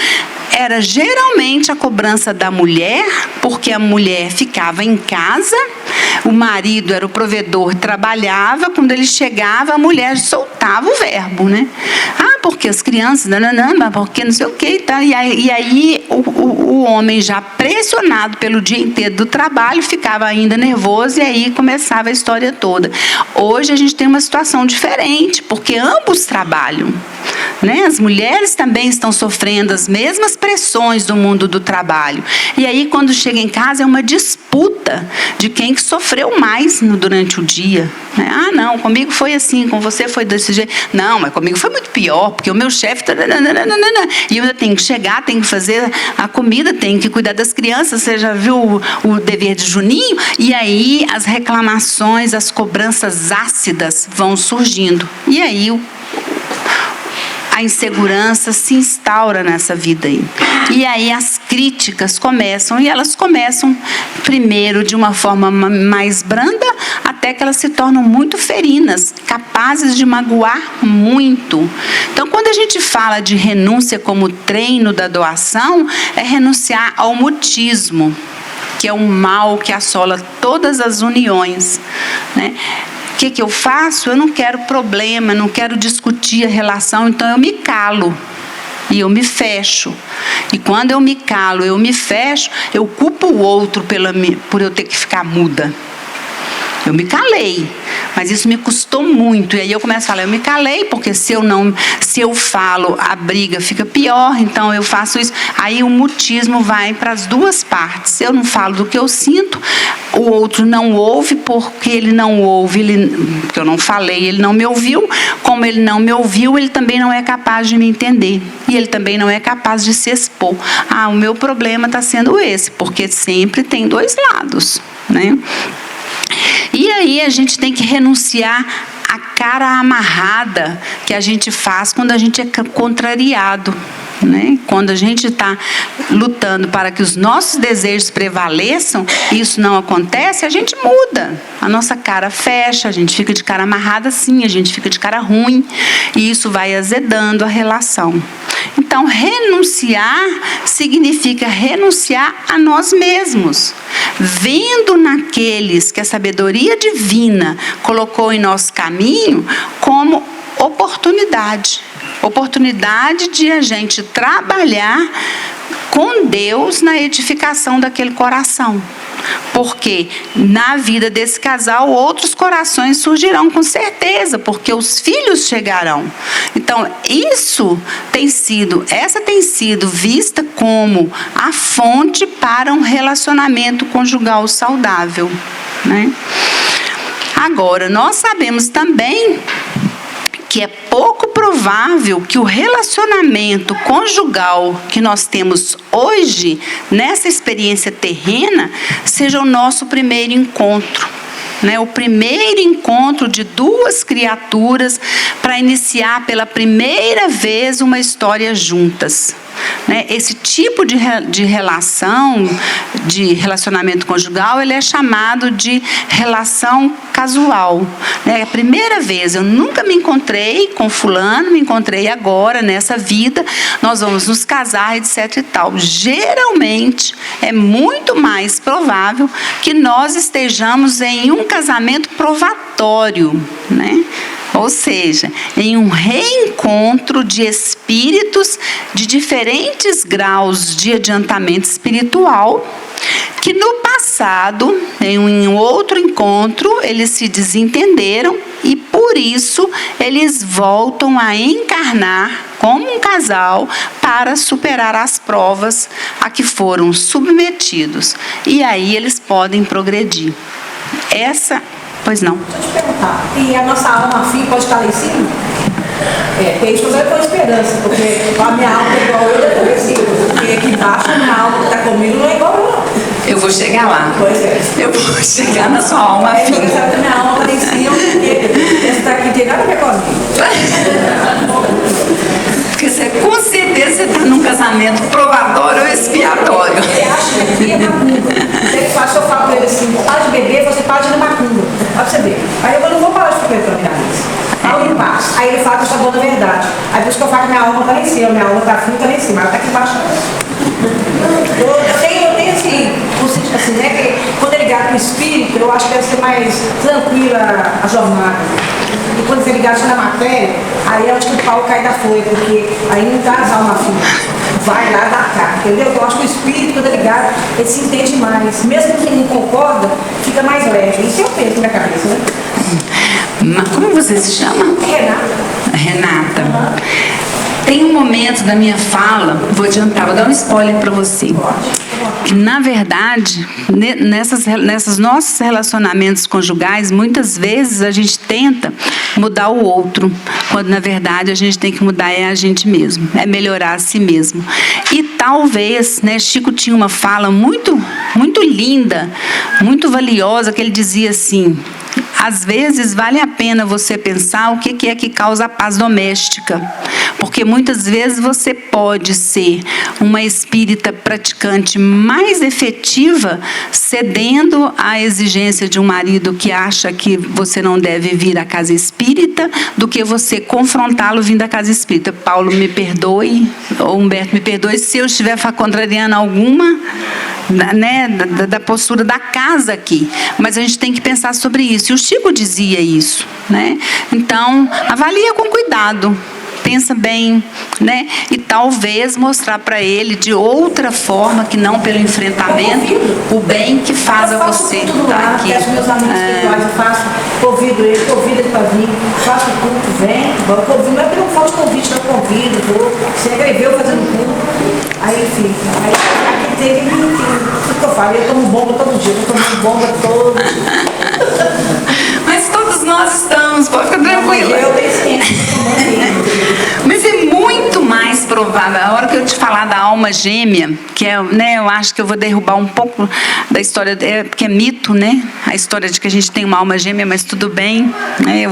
Speaker 3: era geralmente a cobrança da mulher, porque a mulher ficava em casa, o marido era o provedor, trabalhava, quando ele chegava, a mulher soltava o verbo, né? Ah, porque as crianças, não, porque não sei o que, tá? E aí o homem já pressionado pelo dia inteiro do trabalho, ficava ainda nervoso, e aí começava a história toda. Hoje a gente tem uma situação diferente, porque ambos trabalham. Né? As mulheres também estão sofrendo as mesmas pressões do mundo do trabalho. E aí, quando chega em casa, é uma disputa de quem que sofreu mais durante o dia. Né? Ah, não, comigo foi assim, com você foi desse jeito. Não, mas comigo foi muito pior, porque o meu chefe... E eu ainda tenho que chegar, tenho que fazer a comida, tenho que cuidar das crianças. Você já viu o dever de Juninho? E aí, as reclamações, as cobranças ácidas vão surgindo. E aí, a insegurança se instaura nessa vida aí. E aí as críticas começam, e elas começam primeiro de uma forma mais branda, até que elas se tornam muito ferinas, capazes de magoar muito. Então, quando a gente fala de renúncia como treino da doação, é renunciar ao mutismo, que é um mal que assola todas as uniões, né? O que eu faço? Eu não quero problema, não quero discutir a relação, então eu me calo e eu me fecho. E quando eu me calo, eu me fecho, eu culpo o outro por eu ter que ficar muda. Eu me calei, mas isso me custou muito. E aí eu começo a falar, eu me calei, porque se eu falo, a briga fica pior, então eu faço isso. Aí o mutismo vai para as duas partes. Eu não falo do que eu sinto, o outro não ouve, porque ele não ouve, porque eu não falei, ele não me ouviu. Como ele não me ouviu, ele também não é capaz de me entender. E ele também não é capaz de se expor. Ah, o meu problema está sendo esse, porque sempre tem dois lados, né? E aí a gente tem que renunciar à cara amarrada que a gente faz quando a gente é contrariado. Né? Quando a gente está lutando para que os nossos desejos prevaleçam e isso não acontece, a gente muda. A nossa cara fecha, a gente fica de cara amarrada assim, a gente fica de cara ruim, e isso vai azedando a relação. Então, renunciar significa renunciar a nós mesmos, vendo naqueles que a sabedoria divina colocou em nosso caminho como oportunidade de a gente trabalhar com Deus na edificação daquele coração. Porque na vida desse casal outros corações surgirão com certeza, porque os filhos chegarão. Então, essa tem sido vista como a fonte para um relacionamento conjugal saudável. né? Agora, nós sabemos também que é pouco provável que o relacionamento conjugal que nós temos hoje, nessa experiência terrena, seja o nosso primeiro encontro. Né, o primeiro encontro de duas criaturas para iniciar pela primeira vez uma história juntas. Né, esse tipo de relação, de relacionamento conjugal, ele é chamado de relação casual. Né, a primeira vez, eu nunca me encontrei com fulano, me encontrei agora, nessa vida, nós vamos nos casar, etc. e tal. Geralmente, é muito mais provável que nós estejamos em um casamento provatório, né? Ou seja, em um reencontro de espíritos de diferentes graus de adiantamento espiritual, que no passado, em um outro encontro, eles se desentenderam e por isso eles voltam a encarnar como um casal para superar as provas a que foram submetidos. E aí eles podem progredir. Pois não.
Speaker 4: Deixa eu te perguntar, e a nossa alma afim pode estar lá em cima? Porque isso eu estou esperança, porque a minha alma é igual eu, eu estou porque aqui embaixo a minha alma que está comigo não é igual eu, não.
Speaker 3: Eu vou chegar lá.
Speaker 4: Pois é.
Speaker 3: Eu vou chegar na sua alma afim.
Speaker 4: Eu quero que minha alma está lá em cima, porque essa daqui não tem nada a ver comigo.
Speaker 3: Porque você, com certeza, você está num casamento provatório ou expiatório.
Speaker 4: Ele acha que é macumba. Ele faz, se eu falo para ele assim, para de beber, você para de ir na macumba. Olha pra você ver. Aí eu não vou parar de frequentar a minha vez. Aí ele passa. Aí ele fala que eu sou boa da verdade. Aí por isso que eu falo que minha alma está lá em cima. Minha alma está fina, está lá em cima. Ela está aqui embaixo. Eu tenho assim, né? Que quando é ligado com o espírito, eu acho que deve ser mais tranquila a jornada. E quando você é ligado na matéria, aí é onde que o pau cai da folha, porque aí não dá as almas finas. Vai lá, dá cá, entendeu? Eu acho que o espírito, quando é ligado, ele se entende mais. Mesmo quem não concorda, fica mais leve. Isso eu penso na minha cabeça, né?
Speaker 3: Mas como você se chama?
Speaker 4: Renata.
Speaker 3: Renata.
Speaker 4: Uhum.
Speaker 3: Tem um momento da minha fala, vou adiantar, vou dar um spoiler para você. Que, na verdade, nessas nossos relacionamentos conjugais, muitas vezes a gente tenta mudar o outro, quando na verdade a gente tem que mudar a gente mesmo, é melhorar a si mesmo. E talvez, né, Chico tinha uma fala muito, muito linda, muito valiosa, que ele dizia assim: às vezes vale a pena você pensar o que é que causa a paz doméstica, porque muitas vezes você pode ser uma espírita praticante mais efetiva, cedendo à exigência de um marido que acha que você não deve vir à casa espírita, do que você confrontá-lo vindo à casa espírita. Paulo, me perdoe, ou Humberto, me perdoe se eu estiver contrariando alguma, né, da postura da casa aqui, mas a gente tem que pensar sobre isso. E o Chico dizia isso, né? Então, avalia com cuidado, pensa bem, né? E talvez mostrar para ele de outra forma, que não pelo enfrentamento, o bem que faz a você estar aqui.
Speaker 4: Eu faço meus amigos espirituais, eu faço, convido ele para vir, faço o culto, vem, não é que não faço convite, eu convido, vou, se inscreveu fazendo culto, aí enfim, aí aqui tem tudo que eu falo, eu tomo bomba todo dia, eu tomo bomba todo dia.
Speaker 3: Mas todos nós estamos, pode ficar tranquila.
Speaker 4: Eu tenho ciência,
Speaker 3: mas é muito mais provável, a hora que eu te falar da alma gêmea, que é, né, eu acho que eu vou derrubar um pouco da história, porque é mito, né? A história de que a gente tem uma alma gêmea, mas tudo bem, né?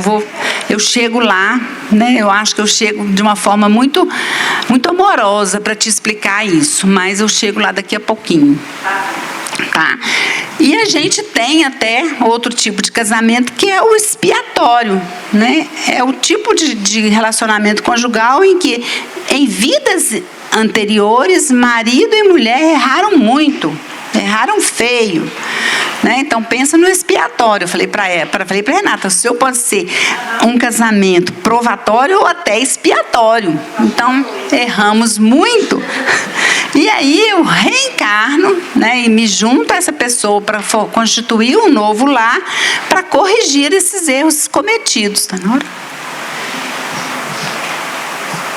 Speaker 3: Eu chego lá, né? Eu acho que eu chego de uma forma muito, muito amorosa para te explicar isso, mas eu chego lá daqui a pouquinho. Tá? E a gente tem até outro tipo de casamento, que é o expiatório, né? É o tipo de relacionamento conjugal em que, em vidas anteriores, marido e mulher erraram muito, erraram feio, né? Então pensa no expiatório. Eu falei para Renata, o seu pode ser um casamento provatório ou até expiatório. Então erramos muito. E aí eu reencarno, né, e me junto a essa pessoa para constituir um novo lar, para corrigir esses erros cometidos. Está na hora?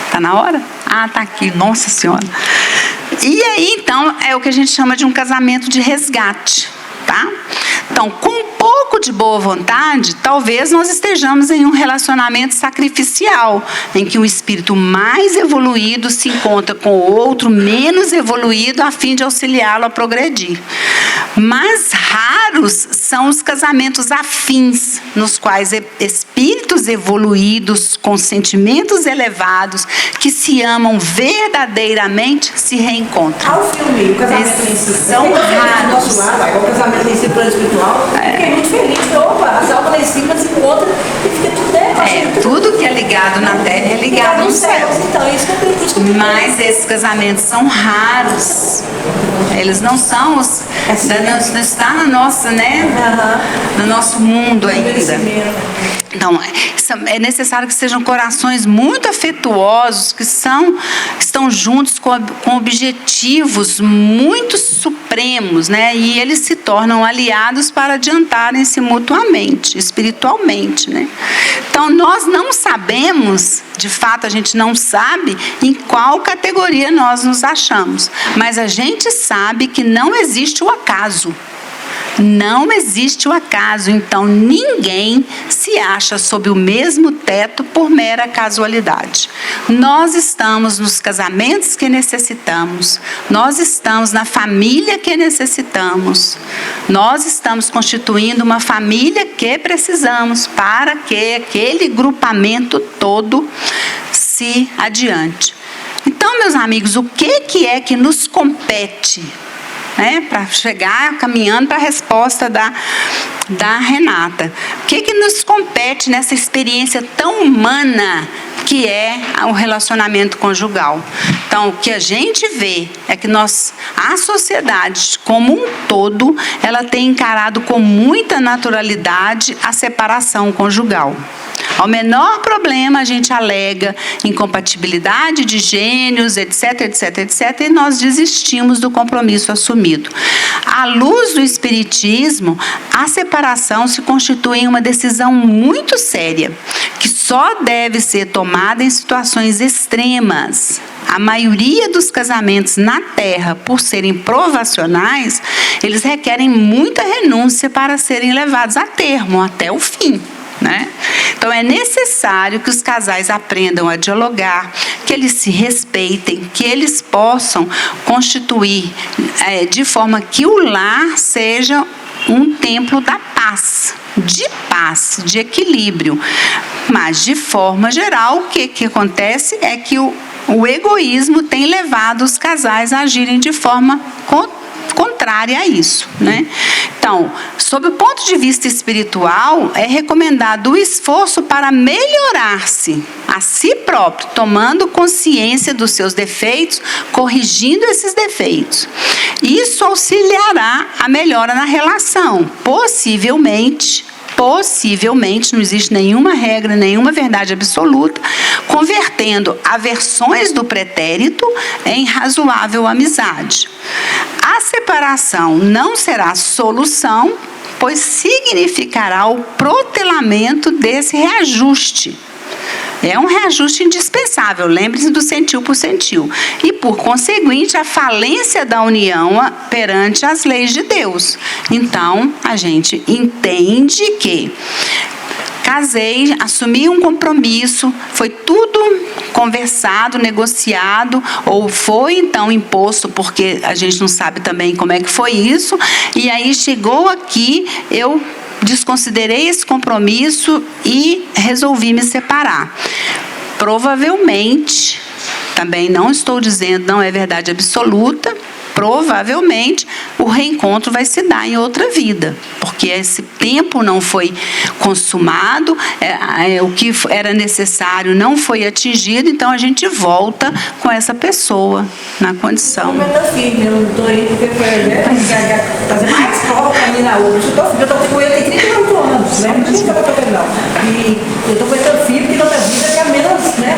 Speaker 3: Está na hora? Ah, está aqui. Nossa Senhora. E aí, então, é o que a gente chama de um casamento de resgate. Tá? Então, com pouco pouco de boa vontade, talvez nós estejamos em um relacionamento sacrificial, em que um espírito mais evoluído se encontra com o outro menos evoluído a fim de auxiliá-lo a progredir. Mas raros são os casamentos afins, nos quais espíritos evoluídos, com sentimentos elevados, que se amam verdadeiramente, se reencontram.
Speaker 4: Ao filme, o casamento em si.
Speaker 3: São raros.
Speaker 4: Nosso lado, o casamento em si, plano espiritual, fiquei muito feliz. Opa, as almas lá em cima se encontram e fica tudo bem.
Speaker 3: Tudo que é ligado na terra é ligado no céu.
Speaker 4: Então, isso que eu acredito.
Speaker 3: Mas esses casamentos são raros. Eles não são os. Não está na nossa, né? No nosso mundo ainda. Então, é necessário que sejam corações muito afetuosos, que estão juntos com objetivos muito supremos, né? E eles se tornam aliados para adiantarem-se mutuamente, espiritualmente, né? Então, nós não sabemos, de fato, a gente não sabe em qual categoria nós nos achamos, mas a gente sabe que não existe o acaso. Não existe o acaso, então ninguém se acha sob o mesmo teto por mera casualidade. Nós estamos nos casamentos que necessitamos, nós estamos na família que necessitamos, nós estamos constituindo uma família que precisamos para que aquele grupamento todo se adiante. Então, meus amigos, o que é que nos compete? Para chegar caminhando para a resposta da Renata. O que nos compete nessa experiência tão humana que é o relacionamento conjugal? Então, o que a gente vê é que a sociedade como um todo, ela tem encarado com muita naturalidade a separação conjugal. Ao menor problema, a gente alega incompatibilidade de gênios, etc, etc, etc, e nós desistimos do compromisso assumido. À luz do Espiritismo, a separação se constitui em uma decisão muito séria, que só deve ser tomada em situações extremas. A maioria dos casamentos na Terra, por serem provacionais, eles requerem muita renúncia para serem levados a termo, até o fim. Então é necessário que os casais aprendam a dialogar, que eles se respeitem, que eles possam constituir de forma que o lar seja um templo da paz, de equilíbrio. Mas, de forma geral, o que acontece é que o egoísmo tem levado os casais a agirem de forma contrária a isso, Então, sob o ponto de vista espiritual, é recomendado o esforço para melhorar-se a si próprio, tomando consciência dos seus defeitos, corrigindo esses defeitos. Isso auxiliará a melhora na relação, possivelmente, não existe nenhuma regra, nenhuma verdade absoluta, convertendo aversões do pretérito em razoável amizade. A separação não será solução, pois significará o protelamento desse reajuste. É um reajuste indispensável, lembre-se do centil por centil. E, por conseguinte, a falência da união perante as leis de Deus. Então, a gente entende que casei, assumi um compromisso, foi tudo conversado, negociado, ou foi então imposto, porque a gente não sabe também como é que foi isso, e aí chegou aqui, eu desconsiderei esse compromisso e resolvi me separar. Provavelmente, também não estou dizendo, não é verdade absoluta, provavelmente o reencontro vai se dar em outra vida, porque esse tempo não foi consumado, o que era necessário não foi atingido, então a gente volta com essa pessoa na condição.
Speaker 4: Eu estou firme, eu não estou aí porque fazer mais prova para mim na outra. Eu estou com ele tem 38 anos, né? Não sei se eu estou pegando. E eu estou com ele firme porque outra vida que é menos, né?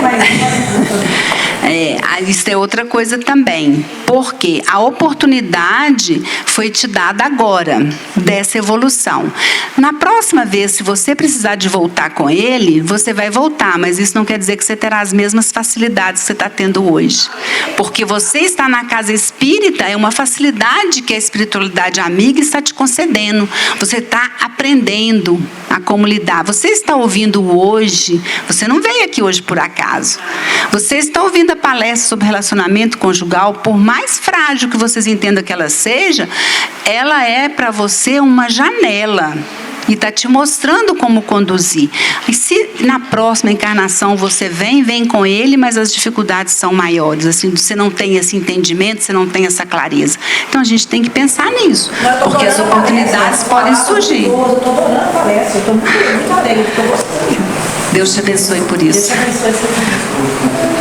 Speaker 3: Isso é outra coisa também, porque a oportunidade foi te dada agora, dessa evolução. Na próxima vez, se você precisar de voltar com ele, você vai voltar, mas isso não quer dizer que você terá as mesmas facilidades que você está tendo hoje. Porque você está na casa espírita, é uma facilidade que a espiritualidade amiga está te concedendo. Você está aprendendo a como lidar. Você está ouvindo hoje, você não veio aqui hoje por acaso. Você está ouvindo a palestra sobre relacionamento conjugal, por mais frágil que vocês entendam que ela seja, ela é para você uma janela. E está te mostrando como conduzir. E se na próxima encarnação você vem com ele, mas as dificuldades são maiores, assim, você não tem esse entendimento, você não tem essa clareza. Então a gente tem que pensar nisso, porque as oportunidades podem surgir.
Speaker 4: Eu estou adorando a palestra, eu estou muito alegre, estou gostando.
Speaker 3: Deus te abençoe por isso.
Speaker 4: Deus te abençoe.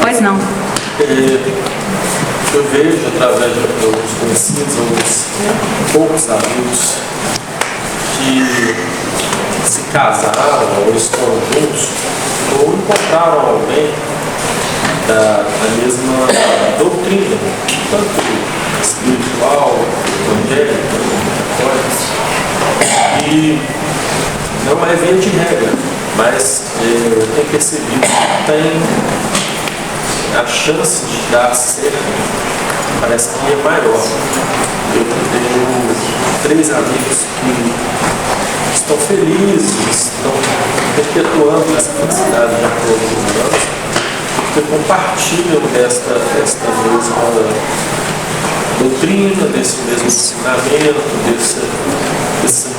Speaker 3: Pois não.
Speaker 5: Eu vejo através de alguns conhecidos, alguns poucos amigos, que se casaram ou estão juntos ou encontraram alguém da mesma doutrina, tanto espiritual, evangélica, católica, e não é via de regra, mas eu tenho percebido que tem a chance de dar certo, parece que é maior. Eu tenho 3 amigos que estão felizes, estão perpetuando essa felicidade de acordo com os anos, porque compartilham desta mesma doutrina, desse mesmo ensinamento, dessa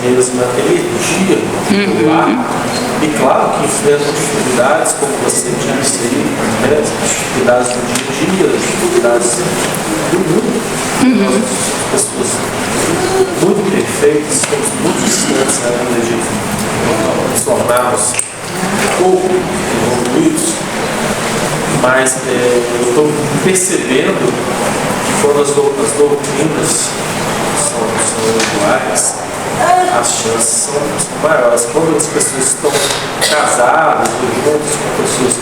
Speaker 5: mesma energia do lar. E claro que enfrentam dificuldades, como você disse aí, né? Dificuldades do dia a dia, dificuldades do mundo. Nós somos pessoas muito perfeitas, estamos muito distantes ainda de nos tornarmos pouco evoluídos, mas eu estou percebendo que quando as doutrinas são iguais, as chances são maiores. Quando as pessoas estão casadas ou juntas com pessoas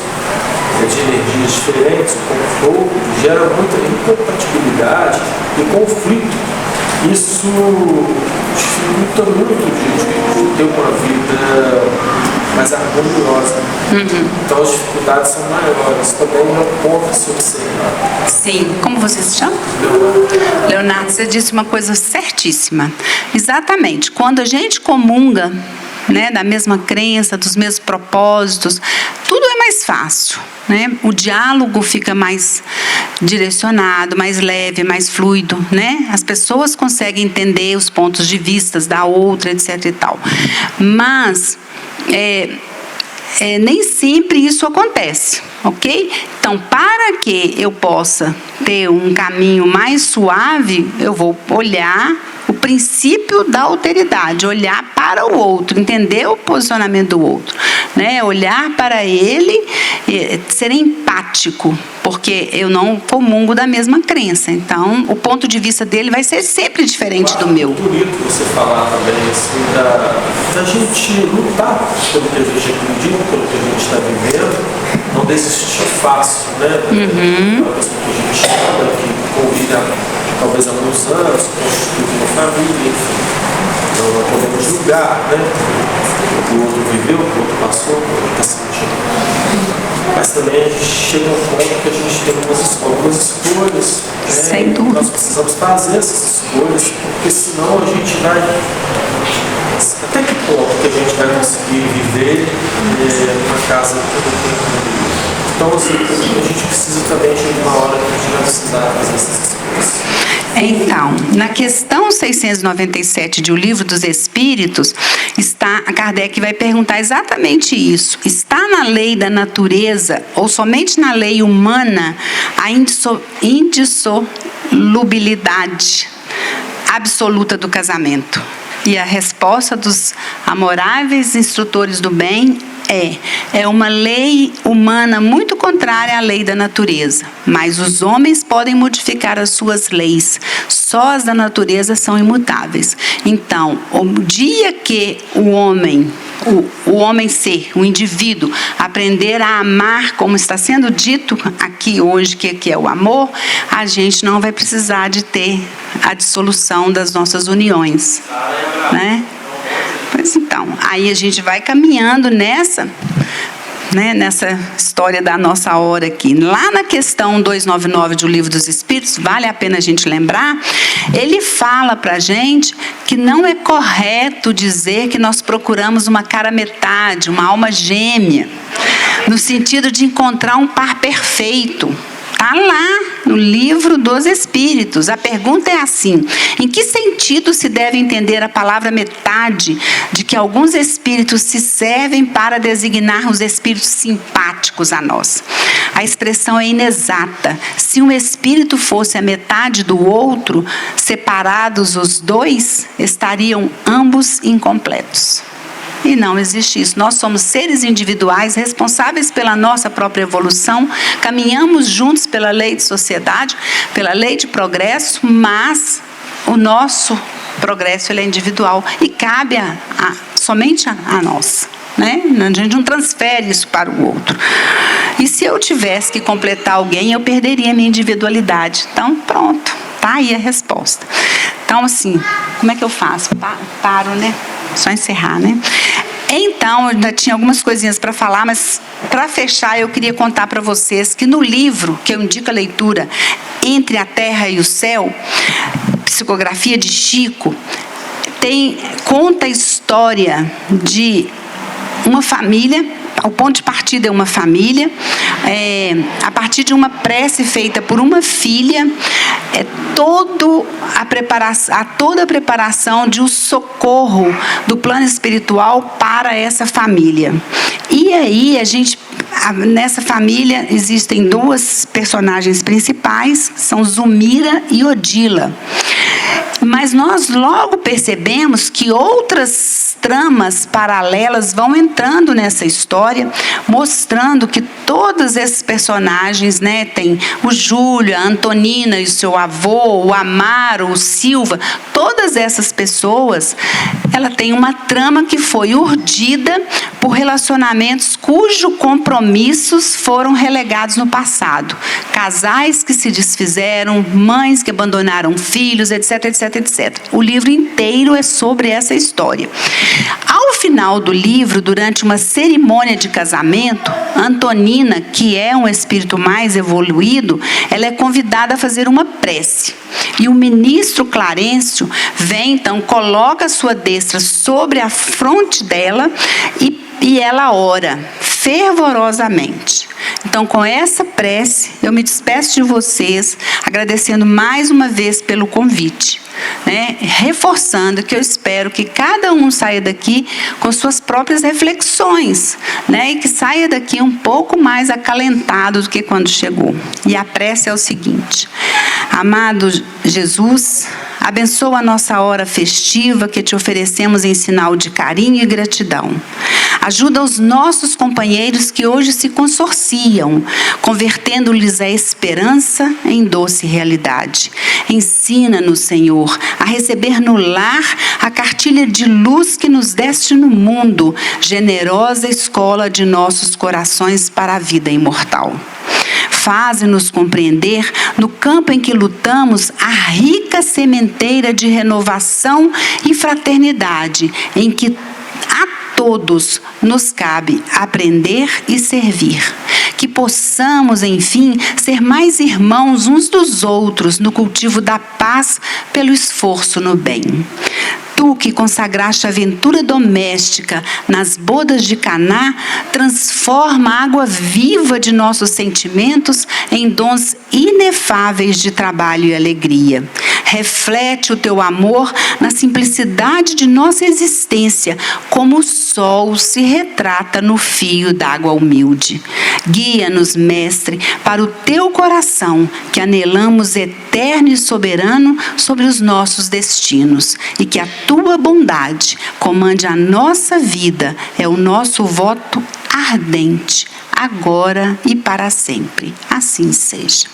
Speaker 5: de energias diferentes, o fogo gera muita incompatibilidade e conflito. Isso dificulta muito de ter uma vida mais harmoniosa. Então as dificuldades são maiores. Também é um ponto a se observar.
Speaker 3: Sim. Como você se chama? Leonardo, você disse uma coisa certíssima. Exatamente. Quando a gente comunga, né, da mesma crença, dos mesmos propósitos, tudo é mais fácil, né? O diálogo fica mais direcionado, mais leve, mais fluido, né? As pessoas conseguem entender os pontos de vista da outra, etc. e tal. Mas nem sempre isso acontece, ok? Então, para que eu possa ter um caminho mais suave, eu vou olhar o princípio da alteridade, olhar para o outro, entender o posicionamento do outro, né? Olhar para ele, ser empático, porque eu não comungo da mesma crença. Então, o ponto de vista dele vai ser sempre diferente do meu.
Speaker 5: É bonito você falar também assim, da gente lutar pelo que a gente acredita, pelo que a gente está vivendo, não desistir fácil, né? Uma pessoa que a gente ama, que convive talvez há muitos anos, constitui uma família, enfim. Não podemos julgar, né? O que o outro viveu, o que o outro passou, o que o outro está sentindo. Mas também a gente chega a um ponto que a gente tem algumas escolhas. Né?
Speaker 3: Sem dúvida.
Speaker 5: Nós precisamos fazer essas escolhas, porque senão a gente vai... Até que ponto que a gente vai conseguir viver numa casa toda. Então, assim, a gente precisa também chegar uma hora que a gente vai precisar fazer essas coisas.
Speaker 3: Então, na questão 697 de O Livro dos Espíritos, a Kardec vai perguntar exatamente isso. Está na lei da natureza, ou somente na lei humana, a indissolubilidade absoluta do casamento? E a resposta dos amoráveis instrutores do bem é uma lei humana muito contrária à lei da natureza, mas os homens podem modificar as suas leis, só as da natureza são imutáveis. Então, o dia que o homem o homem ser, o indivíduo, aprender a amar, como está sendo dito aqui hoje, que é o amor, a gente não vai precisar de ter a dissolução das nossas uniões, né? Pois então, aí a gente vai caminhando nessa história da nossa hora aqui. Lá na questão 299 do Livro dos Espíritos, vale a pena a gente lembrar, ele fala para a gente que não é correto dizer que nós procuramos uma cara metade, uma alma gêmea, no sentido de encontrar um par perfeito. Está lá no Livro dos Espíritos. A pergunta é assim: em que sentido se deve entender a palavra metade, de que alguns espíritos se servem para designar os espíritos simpáticos a nós? A expressão é inexata. Se um espírito fosse a metade do outro, separados os dois, estariam ambos incompletos. E não existe isso. Nós somos seres individuais, responsáveis pela nossa própria evolução, caminhamos juntos pela lei de sociedade, pela lei de progresso, mas o nosso progresso ele é individual e cabe somente a nós, né? A gente não transfere isso para o outro. E se eu tivesse que completar alguém, eu perderia a minha individualidade. Então, pronto, tá aí a resposta. Então, assim, como é que eu faço? Paro, né? Só encerrar, né? Então, eu ainda tinha algumas coisinhas para falar, mas para fechar, eu queria contar para vocês que no livro, que eu indico a leitura, Entre a Terra e o Céu, psicografia de Chico, conta a história de uma família. O ponto de partida é uma família, a partir de uma prece feita por uma filha, toda a preparação de um socorro do plano espiritual para essa família. E aí, nessa família existem duas personagens principais, são Zumira e Odila. Mas nós logo percebemos que outras tramas paralelas vão entrando nessa história, mostrando que todos esses personagens, né, tem o Júlio, a Antonina e o seu avô, o Amaro, o Silva, todas essas pessoas, ela tem uma trama que foi urdida por relacionamentos cujos compromissos foram relegados no passado. Casais que se desfizeram, mães que abandonaram filhos, etc, etc, etc. O livro inteiro é sobre essa história. Ao final do livro, durante uma cerimônia de casamento, Antonina, que é um espírito mais evoluído, ela é convidada a fazer uma prece. E o ministro Clarencio vem, então, coloca a sua destra sobre a fronte dela e ela ora fervorosamente. Então, com essa prece, eu me despeço de vocês, agradecendo mais uma vez pelo convite, né? Reforçando que eu espero que cada um saia daqui com suas próprias reflexões, né? E que saia daqui um pouco mais acalentado do que quando chegou. E a prece é o seguinte: amado Jesus, abençoa a nossa hora festiva que te oferecemos em sinal de carinho e gratidão. Ajuda os nossos companheiros que hoje se consorciam, convertendo-lhes a esperança em doce realidade. Ensina-nos, Senhor, a receber no lar a cartilha de luz que nos deste no mundo, generosa escola de nossos corações para a vida imortal. Faze-nos compreender, no campo em que lutamos, a rica sementeira de renovação e fraternidade, em que a todos nos cabe aprender e servir. Que possamos, enfim, ser mais irmãos uns dos outros no cultivo da paz pelo esforço no bem. Tu que consagraste a aventura doméstica nas bodas de Caná, transforma a água viva de nossos sentimentos em dons inefáveis de trabalho e alegria. Reflete o teu amor na simplicidade de nossa existência, como o sol se retrata no fio d'água humilde. Guia-nos, Mestre, para o teu coração, que anelamos eterno e soberano sobre os nossos destinos, e que a tua bondade comande a nossa vida, é o nosso voto ardente, agora e para sempre. Assim seja.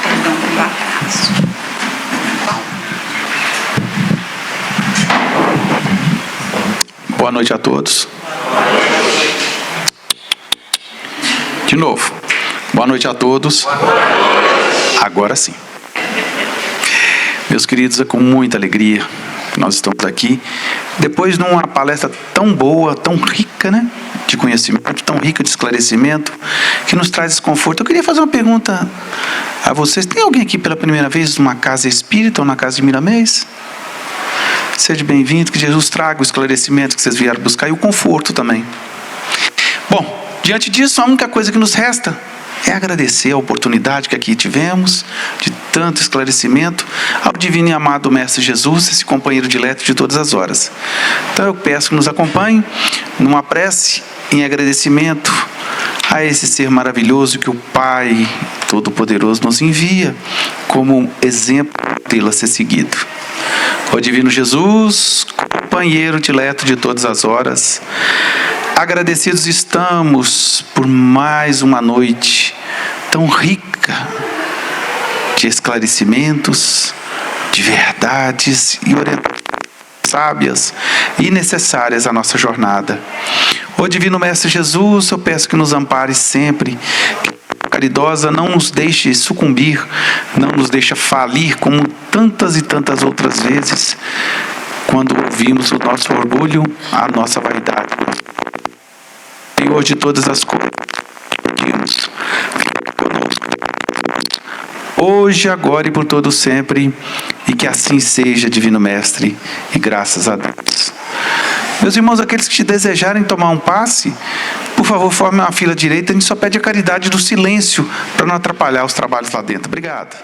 Speaker 3: Perdão pelo atraso.
Speaker 6: Boa noite a todos. De novo. Boa noite a todos. Agora sim. Meus queridos, é com muita alegria que nós estamos aqui, depois de uma palestra tão boa, tão rica, né, de conhecimento, tão rica de esclarecimento, que nos traz desconforto. Eu queria fazer uma pergunta a vocês. Tem alguém aqui pela primeira vez numa casa espírita ou na casa de Miramês? Seja bem-vindo, que Jesus traga o esclarecimento que vocês vieram buscar e o conforto também. Bom, diante disso, a única coisa que nos resta é agradecer a oportunidade que aqui tivemos, de tanto esclarecimento, ao divino e amado Mestre Jesus, esse companheiro dileto de todas as horas. Então eu peço que nos acompanhem numa prece em agradecimento a esse ser maravilhoso que o Pai Todo-Poderoso nos envia como exemplo dele a ser seguido. Ó divino Jesus, companheiro dileto de todas as horas, agradecidos estamos por mais uma noite tão rica de esclarecimentos, de verdades e orientações sábias e necessárias à nossa jornada. Ó divino Mestre Jesus, eu peço que nos ampare sempre, que a caridosa não nos deixe sucumbir, não nos deixe falir como tantas e tantas outras vezes, quando ouvimos o nosso orgulho, a nossa vaidade. Senhor de todas as coisas, pedimos, fique conosco, hoje, agora e por todo sempre, e que assim seja, divino Mestre, e graças a Deus. Meus irmãos, aqueles que desejarem tomar um passe, por favor, formem uma fila direita. A gente só pede a caridade do silêncio para não atrapalhar os trabalhos lá dentro. Obrigado.